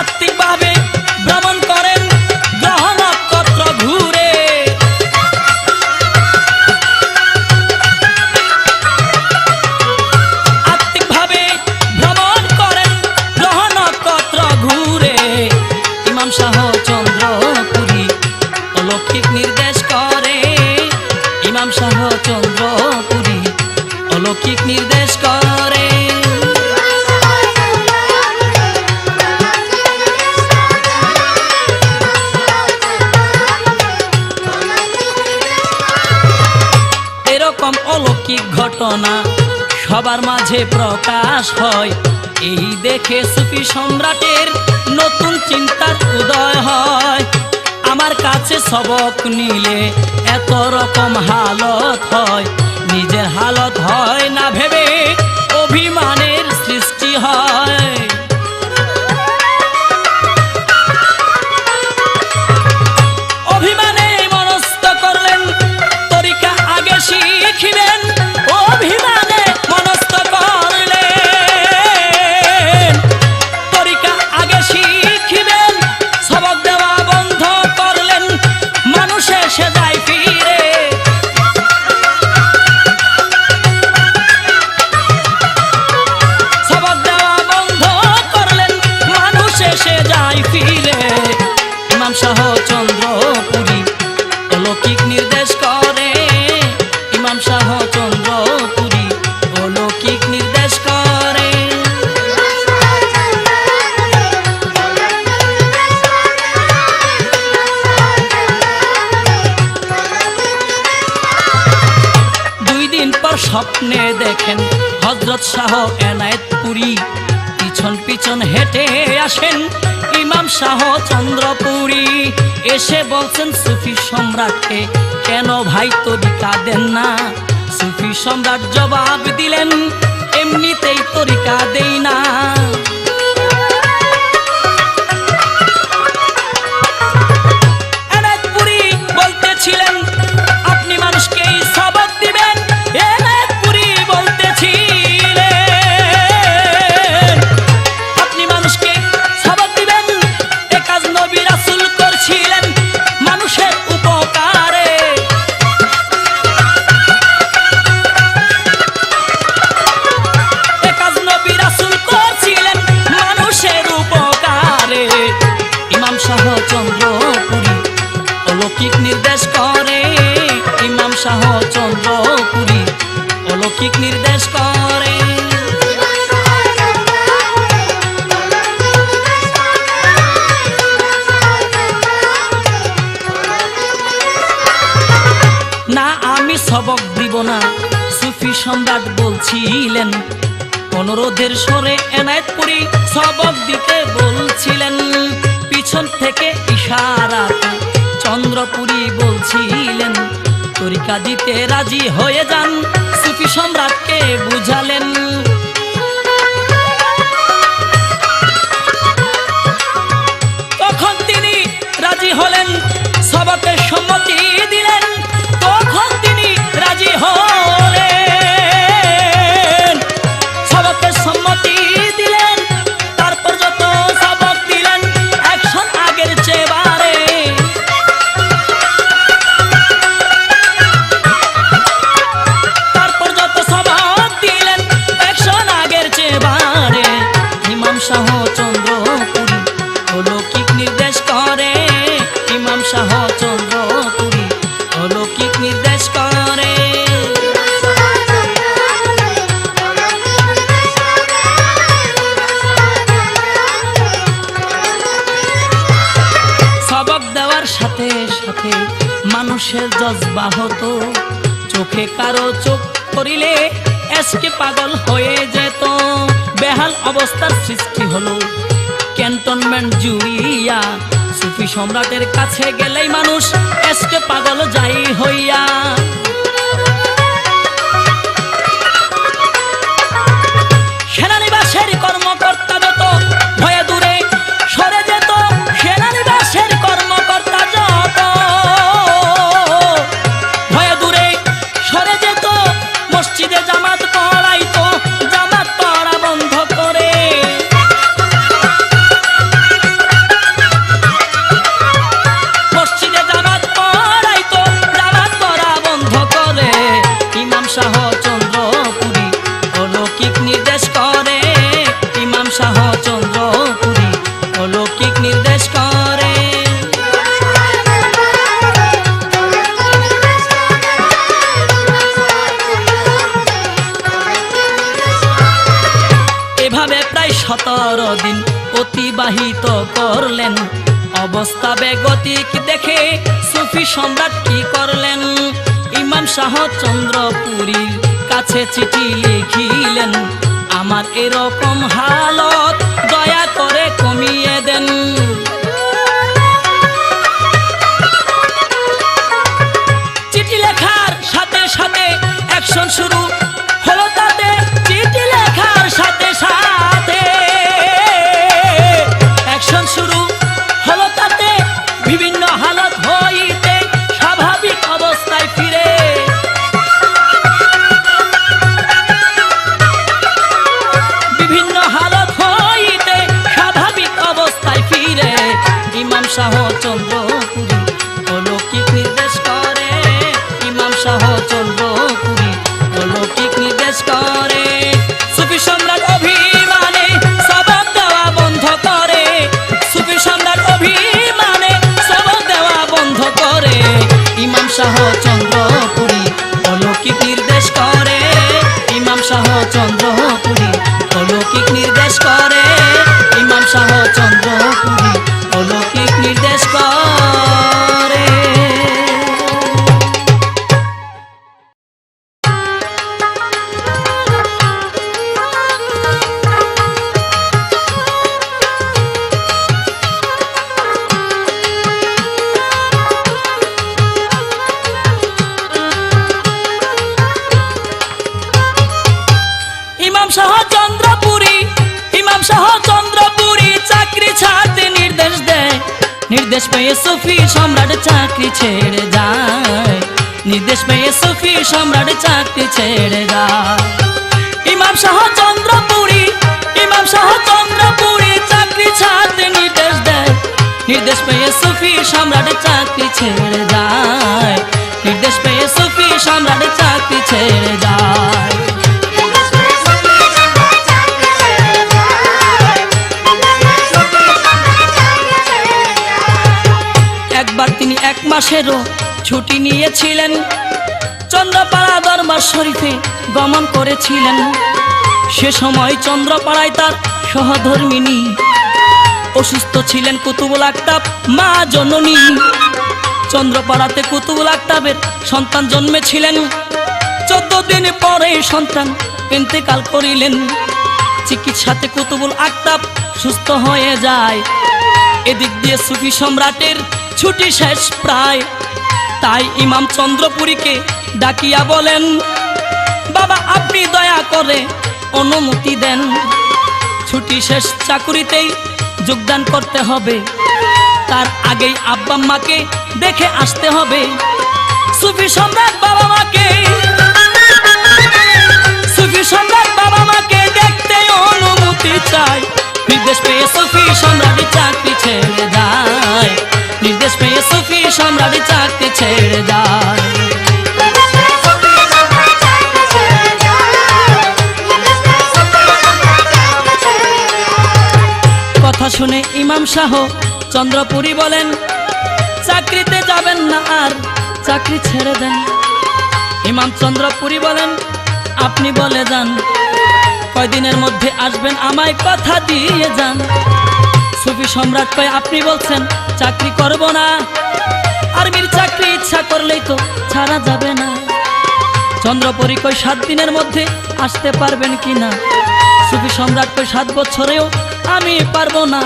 আত্মিকভাবে ভ্রমণ করেন, গ্রহ নক্ষত্র ঘুরে। আত্মিক সবার মাঝে প্রকাশ হয়। এই দেখে সুফি সম্রাটের নতুন চিন্তার উদয় হয়। আমার কাছে সবক নিলে এত রকম হালত হয়, নিজের হালত হয় না ভেবে অভিমানের সৃষ্টি হয়। অভিমানে মনস্থ করলেন তরিকা আগে শিখিবেন, অভিমানে মনস্থ করলেন তরিকা আগে শিখিবেন, সবক দেওয়া বন্ধ করলেন, মানুষ এসে যায় ফিরে। সবক দেওয়া বন্ধ করলেন, মানুষ এসে যায় ফিরে। ইমাম শাহ চন্দ্রপুরী অলৌকিক নির্দেশ করে, ইমাম শাহ চন্দ্রপুরী অলৌকিক নির্দেশ করে। দুই দিন পর স্বপ্নে দেখেন হযরত শাহ এনায়েতপুরী পিছন পিছন হেঁটে আসেন ইমাম শাহ চন্দ্রপুরী। এসে বলছেন সুফি সম্রাটকে, কেন ভাই তরিকা দেন না? সুফি সম্রাট জবাব দিলেন, এমনিতেই তরিকা দেই না। এনায়েতপুরী বলতেছিলেন, আপনি মানুষকে সবক দিবেন। এনায়েতপুরী বলতেছিলেন, আপনি মানুষকে সবক দিবেন। এ কাজ নবী রাসূল করছিলেন মানুষের উপকারে। এ কাজ নবী রাসূল করছিলেন মানুষের উপকারে। ইমাম শাহ চন্দ্রপুরী অলৌকিক নির্দেশ করে, ইমাম শাহ চন্দ্রপুরী অলৌকিক নির্দেশ করে। না আমি সবক দিব না, সুফি সম্রাট বলছিলেন। অনুরোধের স্বরে এনায়েতপুরী সবক দিতে বলছিলেন। পিছন থেকে ইশারাতে চন্দ্রপুরী বলছিলেন, তরিকা দিতে রাজি হয়ে যান। সুফি সম্রাটকে বুঝালেন। তখন তিনি রাজি হলেন, সবকে সম্মতি দিলেন। তখন তিনি রাজি হলেন, সবকে সম্মতি দিলেন। তারপর যত সবক দিলেন অ্যাকশন আগের চেয়ে বাড়ে। তারপর যত সবক দিলেন অ্যাকশন আগের চেয়ে বাড়ে। ইমাম শাহ চন্দ্রপুরী অলৌকিক নির্দেশ করে, ইমাম শাহ চন্দ্রপুরী অলৌকিক নির্দেশ করে। সবক দেওয়ার সাথে সাথে মানুষের জজবা হতো। চোখে কারো চোখ করিলে এসকে পাগল হয়ে যেত। বেহাল অবস্থার সৃষ্টি হলো ক্যান্টনমেন্ট জুড়িয়া। সুফি সম্রাটের কাছে গেলেই মানুষ এসকে পাগল যাই হইয়া। সেনানিবাসের কর্মকর্তা যত ভয়ে দূরে সরে যেত। সেনানিবাসের কর্মকর্তা যত ভয়ে দূরে সরে যেত। মসজিদে জামাত পড়াইতো, জামাত পড়া বন্ধ করে। মসজিদে জামাত পড়াইতো, জামাত পড়া বন্ধ করে। ইমাম শাহ চন্দ্রপুরী অলৌকিক নির্দেশ করে, ইমাম শাহ চন্দ্রপুরী অলৌকিক নির্দেশ করে। এভাবে প্রায় 17 দিন অতিবাহিত করলেন। অবস্থা বেগতিক দেখে সুফি সম্রাট কি করলেন? ইমাম শাহ চন্দ্রপুরীর কাছে চিঠি লিখিলেন, আমার এরকম হালত দয়া করে কমিয়ে দেন। চিঠি লেখার সাথে সাথে অ্যাকশন শুরু হলো তাতে, চিঠি লেখার সাথে সাথে অ্যাকশন শুরু হলো তাতে, বিভিন্ন হালত হইতে স্বাভাবিক অবস্থায় ফিরে, বিভিন্ন হালত হইতে স্বাভাবিক অবস্থায় ফিরে ইমাম শাহ চন্দ্রপুরী অলৌকিক নির্দেশ করে, ইমাম শাহ চন্দ্রপুরী অলৌকিক নির্দেশ করে। সুফি সম্রাট অভিমানে সবক দেওয়া বন্ধ করে, সুফি সম্রাট অভিমানে সবক দেওয়া বন্ধ করে, ইমাম শাহ চন্দ্রপুরী অলৌকিক নির্দেশ করে, ইমাম শাহ চন্দ্রপুরী অলৌকিক নির্দেশ করে, ইমাম শাহ চন্দ্রপুরী অলৌকিক নির্দেশ করে। ইমাম শাহ চন্দ্রপুরী, ইমাম শাহ চন্দ্রপুরী চাকরি ছাড়তে নির্দেশ দেয়, নির্দেশ পেয়ে সুফি সম্রাট চাকরি ছেড়ে যায়, নির্দেশ পেয়ে সুফি সম্রাট চাকরি ছেড়ে যায়। ইমাম শাহ চন্দ্রপুরী, ইমাম শাহ চন্দ্রপুরী চাকরি ছাড়তে নির্দেশ দেয়, নির্দেশ পেয়ে সুফি সম্রাট চাকরি ছেড়ে যায়, নির্দেশ পেয়ে সুফি সম্রাট চাকরি ছেড়ে যায়। একবার তিনি 1 মাসেরও ছুটি নিয়েছিলেন, চন্দ্রপাড়া দরবার শরীফে গমন করেছিলেন। সে সময় চন্দ্রপাড়ায় তার সহধর্মিনী অসুস্থ ছিলেন কুতুবুল আক্তাব মা জননী। চন্দ্রপাড়াতে কুতুবুল আক্তাবের সন্তান জন্মেছিলেন, 14 দিন পরে সন্তান ইন্তেকাল করিলেন। চিকিৎসাতে কুতুবুল আক্তাব সুস্থ হয়ে যায়, এদিক দিয়ে সুফি সম্রাটের ছুটি শেষ প্রায়। তাই ইমাম চন্দ্রপুরীকে ডাকিয়া বলেন, বাবা আপনি দয়া করে অনুমতি দেন, ছুটি শেষ চাকুরিতেই যোগদান করতে হবে, তার আগেই আব্বা মাকে দেখে আসতে হবে। সুফি সম্রাট বাবা মাকে, সুফি সম্রাট বাবা মাকে দেখতে অনুমতি চায়, নির্দেশ পেয়ে সুফি সম্রাট চাকরি ছেড়ে যায়, নির্দেশ পেয়ে সুফি সম্রাট চাকরি ছেড়ে যায়। কথা শুনে ইমাম শাহ চন্দ্রপুরী বলেন, চাকরিতে যাবেন না আর চাকরি ছেড়ে দেন। ইমাম চন্দ্রপুরী বলেন, আপনি বলে যান কয়দিনের মধ্যে আসবেন, আমায় কথা দিয়ে যান। সুফি সম্রাট কয়, আপনি বলছেন চাকরি করব না, আর্মির চাকরি ইচ্ছা করলেই তো ছাড়া যাবে না। চন্দ্রপুরী কয়, 7 দিনের মধ্যে আসতে পারবেন কিনা? সুফি সম্রাট কয়, 7 বছরেও আমি পারবো না,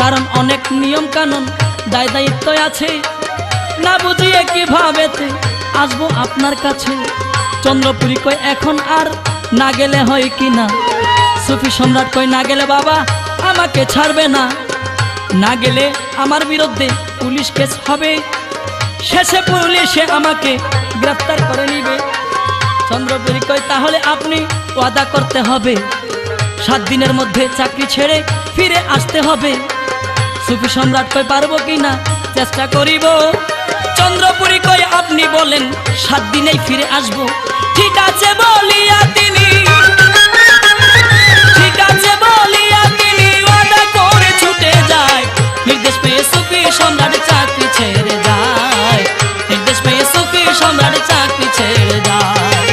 কারণ অনেক নিয়ম কানুন দায় দায়িত্ব আছে, না বুঝিয়ে কিভাবে আসবো আপনার কাছে। চন্দ্রপুরী কয়, এখন আর না গেলে হয় কিনা? সুফি সম্রাট কয়, না গেলে বাবা আমাকে ছাড়বে না, না গেলে আমার বিরুদ্ধে পুলিশ কেস হবে, শেষে পুলিশে আমাকে গ্রেফতার করে নিবে। চন্দ্রপুরী কয়, তাহলে আপনি ওয়াদা করতে হবে, 7 দিনের মধ্যে চাকরি ছেড়ে ফিরে আসতে হবে। সুফি সম্রাট কয়, পারবো কিনা চেষ্টা করিব। চন্দ্রপুরী কয়, আপনি বলেন 7 দিনেই ফিরে আসবো। ঠিক আছে বলিয়া তিনি, ঠিক আছে বলিয়া তিনি ওয়াদা করে ছুটে যায়, নির্দেশ পেয়ে সুফি সম্রাট চাকরি ছেড়ে যায়, নির্দেশ পেয়ে সুফি সম্রাট চাকরি ছেড়ে যায়।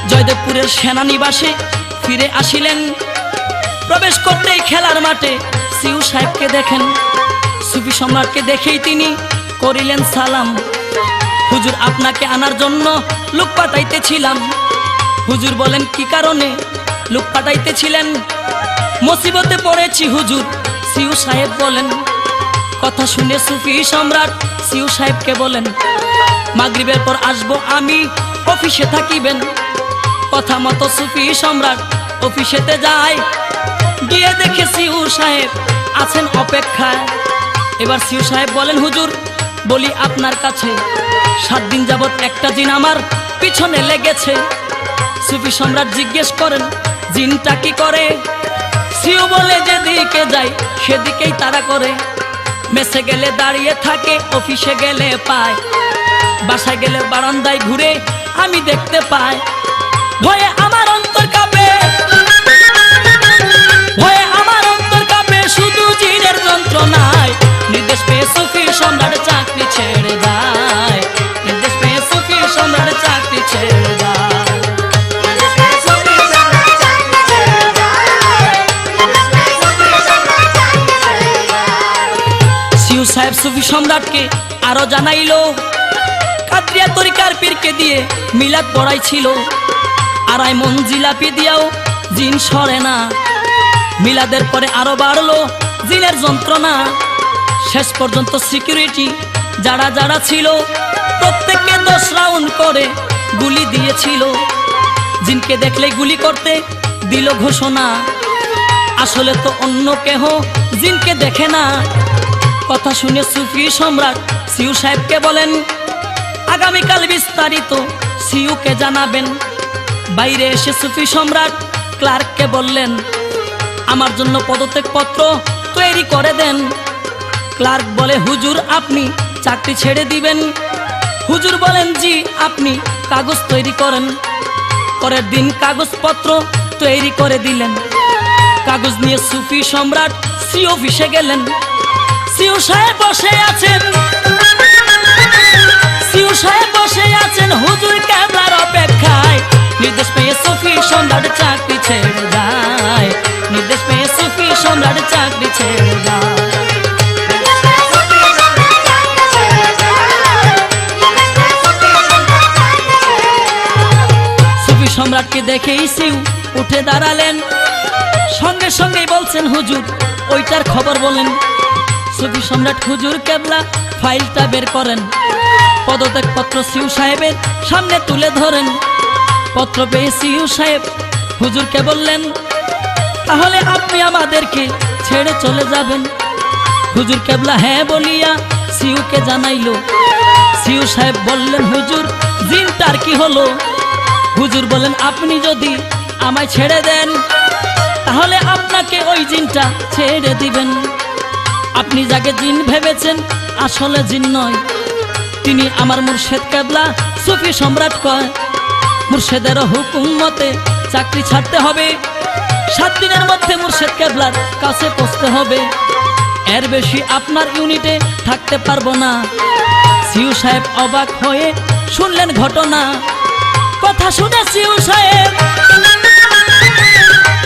জয়দেবপুরের সেনানিবাসে ফিরে আসিলেন, প্রবেশ করতেই খেলার মাঠে সিউ সাহেবকে দেখেন। সুফি সম্রাটকে দেখেই তিনি করিলেন সালাম। হুজুর, আপনাকে আনার জন্য লোক পাঠাইতেছিলাম। হুজুর বলেন, কি কারণে লোক পাঠাইতেছিলেন? মুসিবতে পড়েছি হুজুর, সিউ সাহেব বলেন। কথা শুনে সুফি সম্রাট সিউ সাহেবকে বলেন, মাগরিবের পর আসবো আমি, অফিসে থাকিবেন। কথা মতো সুফি সম্রাট অফিসেতে যায়, গিয়ে দেখে সিউ সাহেব আছেন অপেক্ষায়। এবার সিউ সাহেব বলেন, হুজুর বলি আপনার কাছে, 7 দিন যাবত একটা জিন আমার পিছনে লেগেছে। সুফি সম্রাট জিজ্ঞেস করেন, জিনটা কি করে? সিউ বলে, যেদিকে যাই সেদিকেই তারা করে। মেসে গেলে দাঁড়িয়ে থাকে, অফিসে গেলে পায়, বাসায় গেলে বারান্দায় ঘুরে আমি দেখতে পাই। ভয়ে আমার অন্তর কাঁপে, ভয়ে আমার অন্তর কাঁপে, শুধু জিনের যন্ত্রণায়। নির্দেশ পেয়ে সুফি সম্রাট চাকরি ছেড়ে যায়, নির্দেশ পেয়ে সুফি সম্রাট চাকরি ছেড়ে যায়। সিউ সাহেব সুফি সম্রাটকে আরো জানাইলো, কাদরিয়া তরিকার পীরকে দিয়ে মিলাদ পড়াইছিল। 2.5 মণ জিলাপি দিয়াও জিন সরে না। মিলাদের পরে আরো বাড়লো জিনের যন্ত্রণা। শেষ পর্যন্ত সিকিউরিটি যারা যারা ছিল প্রত্যেককে 10 রাউন্ড করে গুলি দিয়েছিল। জিনকে দেখলে গুলি করতে দিল ঘোষণা, আসলে তো অন্য কেহ জিনকে দেখে না। কথা শুনে সুফি সম্রাট সিউ সাহেবকে বলেন, আগামীকাল বিস্তারিত সিউকে জানাবেন। বাইরে এসে সুফি সম্রাট ক্লার্ককে বললেন, আমার জন্য পদত্যাগ পত্র তৈরি করে দেন। ক্লার্ক বলে, হুজুর আপনি চাকরি ছেড়ে দিবেন? হুজুর বলেন, জি, আপনি কাগজ তৈরি করেন। পরের দিন কাগজপত্র তৈরি করে দিলেন। কাগজ নিয়ে সুফি সম্রাট সিউ অফিসে গেলেন। সিউ সাহেব বসে আছেন, সিউ সাহেব বসে আছেন হুজুর কেবলার অপেক্ষায়। নির্দেশ পেয়ে সুফি সম্রাট চাকরি ছেড়ে যায়, নির্দেশ পেয়ে সুফি সম্রাট চাকরি ছেড়ে যায়। সুফি সম্রাটকে দেখেই সিউ উঠে দাঁড়ালেন, সঙ্গে সঙ্গেই বলছেন, হুজুর ওইটার খবর বলেন। সুফি সম্রাট হুজুর কেবলা ফাইলটা বের করেন, পদত্যাগ পত্র সিউ সাহেবের সামনে তুলে ধরেন। পত্র পেয়ে সিউ সাহেব হুজুরকে বললেন, তাহলে আপনি আমাদেরকে ছেড়ে চলে যাবেন? হুজুর কেবলা হ্যাঁ বলিয়া সিউকে জানাইল। সিউ সাহেব বললেন, হুজুর জিনটার কি হলো? হুজুর বলেন, আপনি যদি আমায় ছেড়ে দেন তাহলে আপনাকে ওই জিনটা ছেড়ে দিবেন। আপনি যাকে জিন ভেবেছেন আসলে জিন নয়, তিনি আমার মুর্শেদ কেবলা সুফি সম্রাট কয়। মুর্শেদের হুকুম মতে চাকরি ছাড়তে হবে, 7 দিনের মধ্যে মুর্শেদ কেবলার কাছে পৌঁছতে হবে, এর বেশি আপনার ইউনিটে থাকতে পারবো না। সিউ সাহেব অবাক হয়ে শুনলেন ঘটনা। কথা শুনে সিউ সাহেব,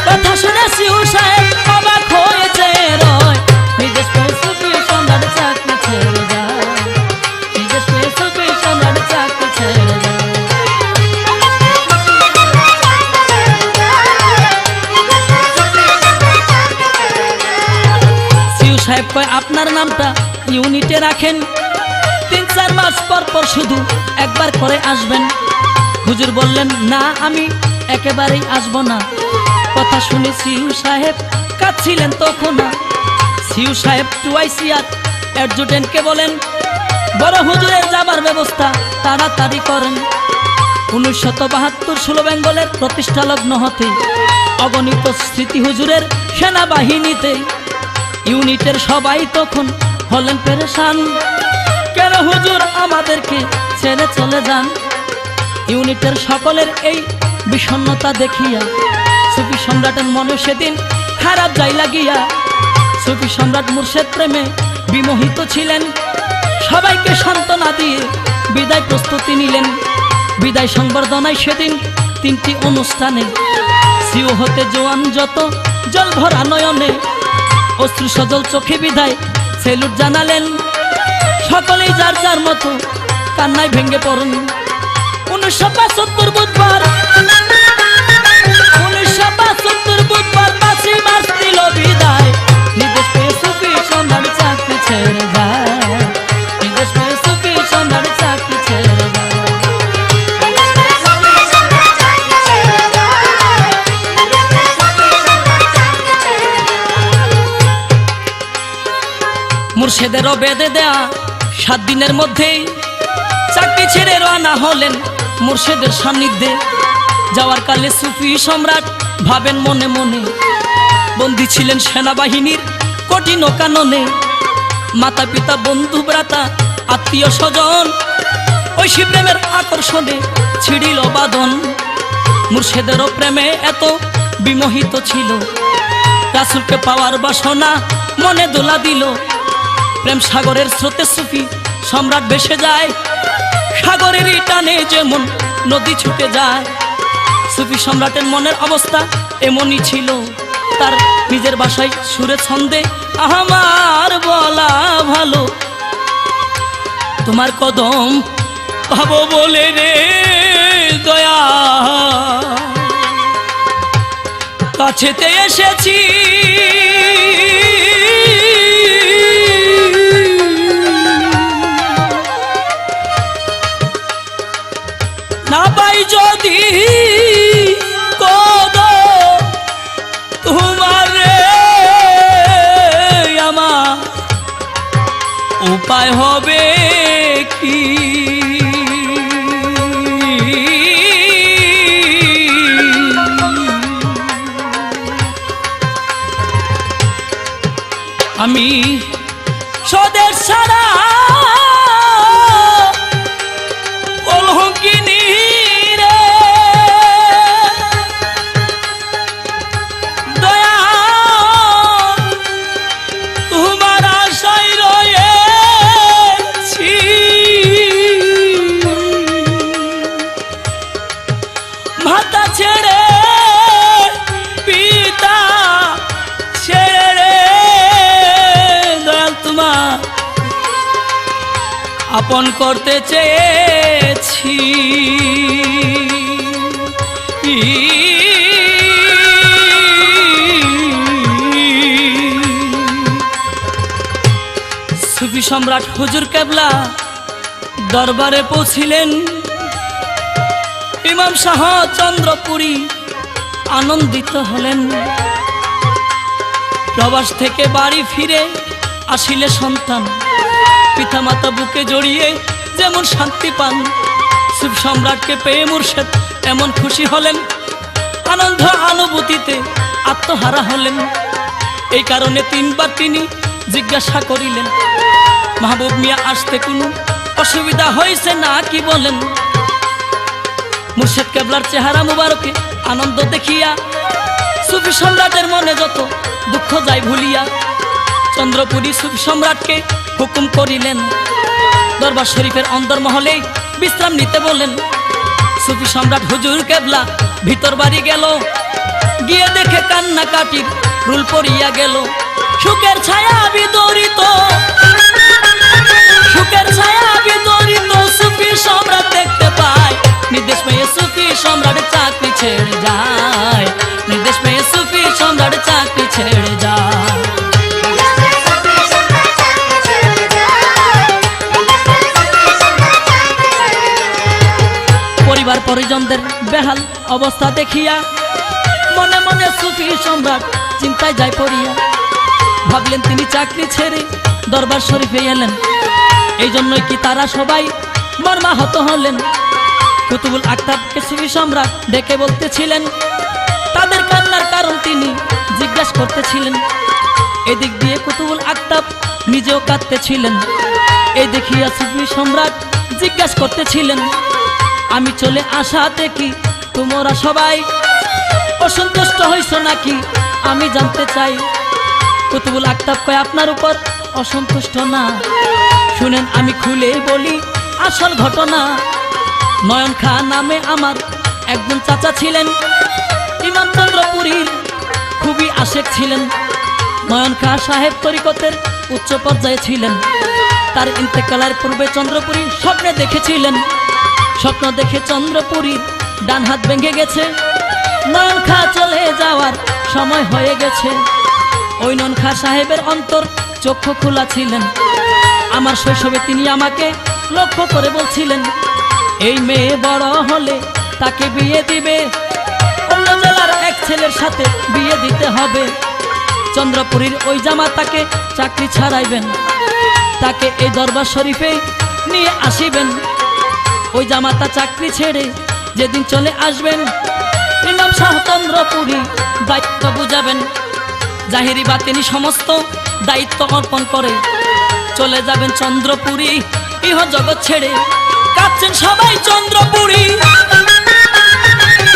কথা শুনে সিউ সাহেব অবাক হয়েছে রয়। নির্দেশ পেয়ে সুফি সম্রাট চাকরি ছেড়ে যায়, নির্দেশ পেয়ে সুফি সম্রাট চাকরি ছেড়ে যায়। সিউ সাহেব কয়, আপনার নামটা ইউনিটে রাখেন, 3-4 মাস পর পর শুধু একবার করে আসবেন। হুজুর বললেন, না আমি একেবারেই আসবো না। কথা শুনে সিউ সাহেব কাঁদছিলেন তখন। সিউ সাহেব টুয়াইসিয়ার অ্যাডজুটেন্টকে বলেন, বড় হুজুরের যাবার ব্যবস্থা তাড়াতাড়ি করেন। 1972 ষোলো বেঙ্গলের প্রতিষ্ঠা লগ্ন হতে অগণিত স্মৃতি হুজুরের সেনাবাহিনীতে। ইউনিটের সবাই তখন হলেন পেরেশান, কেন হুজুর আমাদেরকে ছেড়ে চলে যান? ইউনিটের সকলের এই বিষণ্ণতা দেখিয়া সুফি সম্রাটের মনে সেদিন খারাপ যাই লাগিয়া। সুফি সম্রাট মুর্শেদ প্রেমে বিমোহিত ছিলেন, সবাইকে সান্ত্বনা দিয়ে বিদায় প্রস্তুতি নিলেন। বিদায় সংবর্ধনায় সেদিন 3টি অনুষ্ঠানে সিউ হতে জোয়ান যত জল ভরা নয়নে, অশ্রু সজল চোখে বিদায় সেলুট জানালেন। সকলেই যার যার মতো কান্নায় ভেঙে পড়েন। 1975 বুধবার 1975 বুধবার 5ই মার্চ দিল বিদায়। নির্দেশ পেয়ে সুফি সম্রাট চাকরি ছেড়ে যায়। নির্দেশ পেয়ে সুফি সম্রাট চাকরি ছেড়ে যায়। মুর্শিদেরও বেঁধে দেয়া 7 দিনের মধ্যেই চাকরি ছেড়ে রওনা হলেন মুর্শিদের সান্নিধ্যে। যাওয়ার কালে সুফি সম্রাট ভাবেন মনে মনে, বন্দী ছিলেন সেনাবাহিনীর কঠিন কাননে। মাতা পিতা বন্ধু ভ্রাতা আত্মীয় স্বজন ঐশী প্রেমের আকর্ষণে ছিড়িল বাঁধন। মুর্শিদেরও প্রেমে এত বিমোহিত ছিল, রাসূলকে পাওয়ার বাসনা মনে দোলা দিল। প্রেম সাগরের স্রোতে সুফি সম্রাট ভেসে যায়। সাগরের টানে যেমন নদী ছুটে যায়। সুফি সম্রাটের মনের অবস্থা এমনই ছিল, তার নিজের ভাষায় সুরে ছন্দে আমার বলা ভালো। তোমার কদম পাবো বলে রে দয়া কাছেতে এসেছি। না পাই যদি কদম তোমারে আমার উপায় হবে কি? আমি স্বদেশ ছাড়া কলঙ্কিনী রে দয়া তোমার আশায় রয়েছি। মাতা ছেড়ে পিতা ছেড়ে দয়াল তোমার আপন করতে চেয়েছি। সুফি সম্রাট হুজুর কেবলা দরবারে পৌঁছিলেন। ইমাম শাহ চন্দ্রপুরী আনন্দিত হলেন। প্রবাস থেকে বাড়ি ফিরে আসিলে সন্তান পিতা মাতা বুকে জড়িয়ে যেমন শান্তি পান। সুফি সম্রাটকে পেয়ে মুর্শিদ এমন খুশি হলেন, আনন্দ অনুভূতিতে আত্মহারা হলেন। এই কারণে 3 বার তিনি জিজ্ঞাসা করিলেন, মাহবুব মিয়া আসতে কোনো অসুবিধা হয়েছে না কি বলেন? মুর্শিদ কেবলার চেহারা মুবারকে আনন্দ দেখিয়া সুফি সম্রাটের মনে যত দুঃখ যায় ভুলিয়া চন্দ্রপুরী সুফি সম্রাটকে হুকুম করিলেন দরবার শরীফের অন্দরমহলে বিশ্রাম নিতে বলেন। সুফি সম্রাট হুজুর কেবলা ভিতর বাড়ি গেল, গিয়ে দেখে কান্নাকাটির রুল পড়িয়া গেল। সুখের ছায়া বিদরিত সুখের ছায়া বিদরিত সুফি সম্রাট দেখতে পায়। নির্দেশ পেয়ে সুফি সম্রাট চাকরি ছেড়ে যায়। নির্দেশ পেয়ে সুফি সম্রাট চাকরি ছেড়ে যায়। পরিবার পরিজনদের বেহাল অবস্থা দেখিয়া মনে মনে সুফি সম্রাট চিন্তায় যায় পড়িয়া। ভাবলেন তিনি চাকরি ছেড়ে দরবার শরীফে এলেন, এই জন্যই কি তারা সবাই মর্মাহত হলেন। কুতুবুল আক্তাবকে সুফি সম্রাট ডেকে বলতেছিলেন, তাদের কান্নার কারণ তিনি জিজ্ঞাসা করতেছিলেন। এদিক দিয়ে কুতুবুল আক্তাব নিজেও কাঁদতেছিলেন। এই দেখিয়া সুফি সম্রাট জিজ্ঞাসা করতেছিলেন, আমি চলে আসাতে কি তোমরা সবাই অসন্তুষ্ট হইছ নাকি আমি জানতে চাই। কুতুবুল আক্তাব কয়, আপনার উপর অসন্তুষ্ট না, শুনেন আমি খুলে বলি আসল ঘটনা। নয়ন খাঁ নামে আমার একজন চাচা ছিলেন, ইমাম চন্দ্রপুরীর খুবই আশেক ছিলেন। নয়ন খাঁ সাহেব তরিকতের উচ্চ পর্যায়ে ছিলেন। তার ইন্তেকালের পূর্বে চন্দ্রপুরী স্বপ্নে দেখেছিলেন, স্বপ্ন দেখে চন্দ্রপুরীর ডান হাত ভেঙে গেছে, নয়ন খা চলে যাওয়ার সময় হয়ে গেছে। ওই নয়ন খা সাহেবের অন্তর চক্ষু খোলা ছিলেন। আমার শৈশবে তিনি আমাকে লক্ষ্য করে বলছিলেন, এই মেয়ে বড় হলে তাকে বিয়ে দিবে, অন্য জেলার এক ছেলের সাথে বিয়ে দিতে হবে। চন্দ্রপুরীর ওই জামাতাকে চাকরি ছাড়াইবেন, তাকে এই দরবার শরীফে নিয়ে আসিবেন। ওই জামাতা চাকরি ছেড়ে যেদিন চলে আসবেন, ইমাম শাহ চন্দ্রপুরী দায়িত্ব বুঝাবেন। জাহিরি বাতিনি সমস্ত দায়িত্ব অর্পণ করে চলে যাবেন চন্দ্রপুরী ইহ জগৎ ছেড়ে। কাঁদছেন সবাই চন্দ্রপুরী,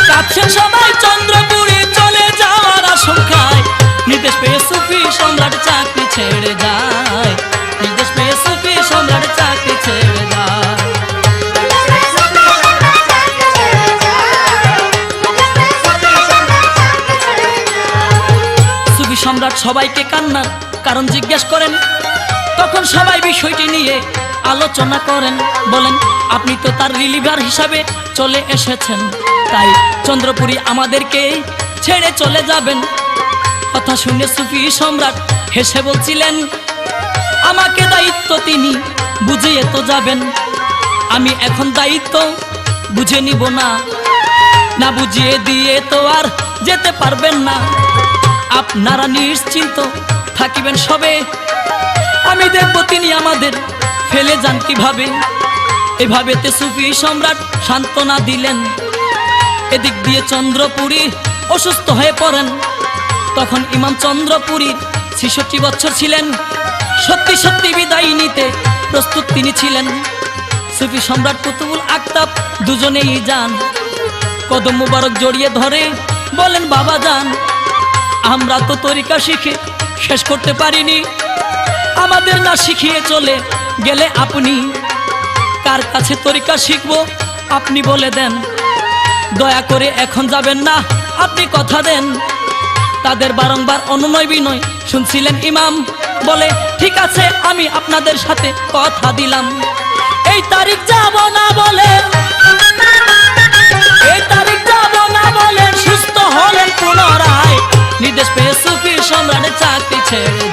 কাঁদছেন সবাই চন্দ্রপুরী চলে যাওয়ার আশঙ্কায়। নির্দেশ পেয়ে সুফি সম্রাট চাকরি ছেড়ে যায়, নির্দেশ পেয়ে সুফি সম্রাট চাকরি ছেড়ে যায়। সুফি সম্রাট সবাইকে কান্নার কারণ জিজ্ঞেস করেন। তখন সবাই বিষয়টি নিয়ে আলোচনা করেন, বলেন আপনি তো তার রিলিভার হিসাবে চলে এসেছেন, তাই চন্দ্রপুরী আমাদেরকে ছেড়ে চলে যাবেন। কথা শুনে সুফি সম্রাট হেসে বলছিলেন, আমাকে দায়িত্ব তিনি বুঝিয়ে তো যাবেন, আমি এখন দায়িত্ব বুঝে নিব না, না বুঝিয়ে দিয়ে তো আর যেতে পারবেন না। আপনারা নিশ্চিন্ত থাকিবেন সবে, আমি দেখব তিনি আমাদের ফেলে যান কিভাবে। এভাবেতে সুফি সম্রাট সান্ত্বনা দিলেন। এদিক দিয়ে চন্দ্রপুরী অসুস্থ হয়ে পড়েন। তখন ইমাম চন্দ্রপুরীর ৬৬ বছর ছিলেন। সত্যি সত্যি বিদায় নিতে প্রস্তুত তিনি ছিলেন। সুফি সম্রাট কুতুবুল আক্তাব দুজনেই যান, কদম মুবারক জড়িয়ে ধরে বলেন, বাবা যান, আমরা তো তরিকা শিখে শেষ করতে পারিনি, আমাদের না শিখিয়ে চলে গেলে আপনি কার কাছে তরিকা শিখবো আপনি বলে দেন, দয়া করে এখন যাবেন না, আপনি কথা দেন। তাদের বারংবার অনুনয় বিনয় শুনছিলেন ইমাম, বলে ঠিক আছে আমি আপনাদের সাথে কথা দিলাম, এই তারিখ যাব না বলেন, এই তারিখ যাব না বলেন। সুস্থ হলেন পুনরায়, নির্দেশ পেয়ে সুফি সম্রাট চাকরি ছেড়ে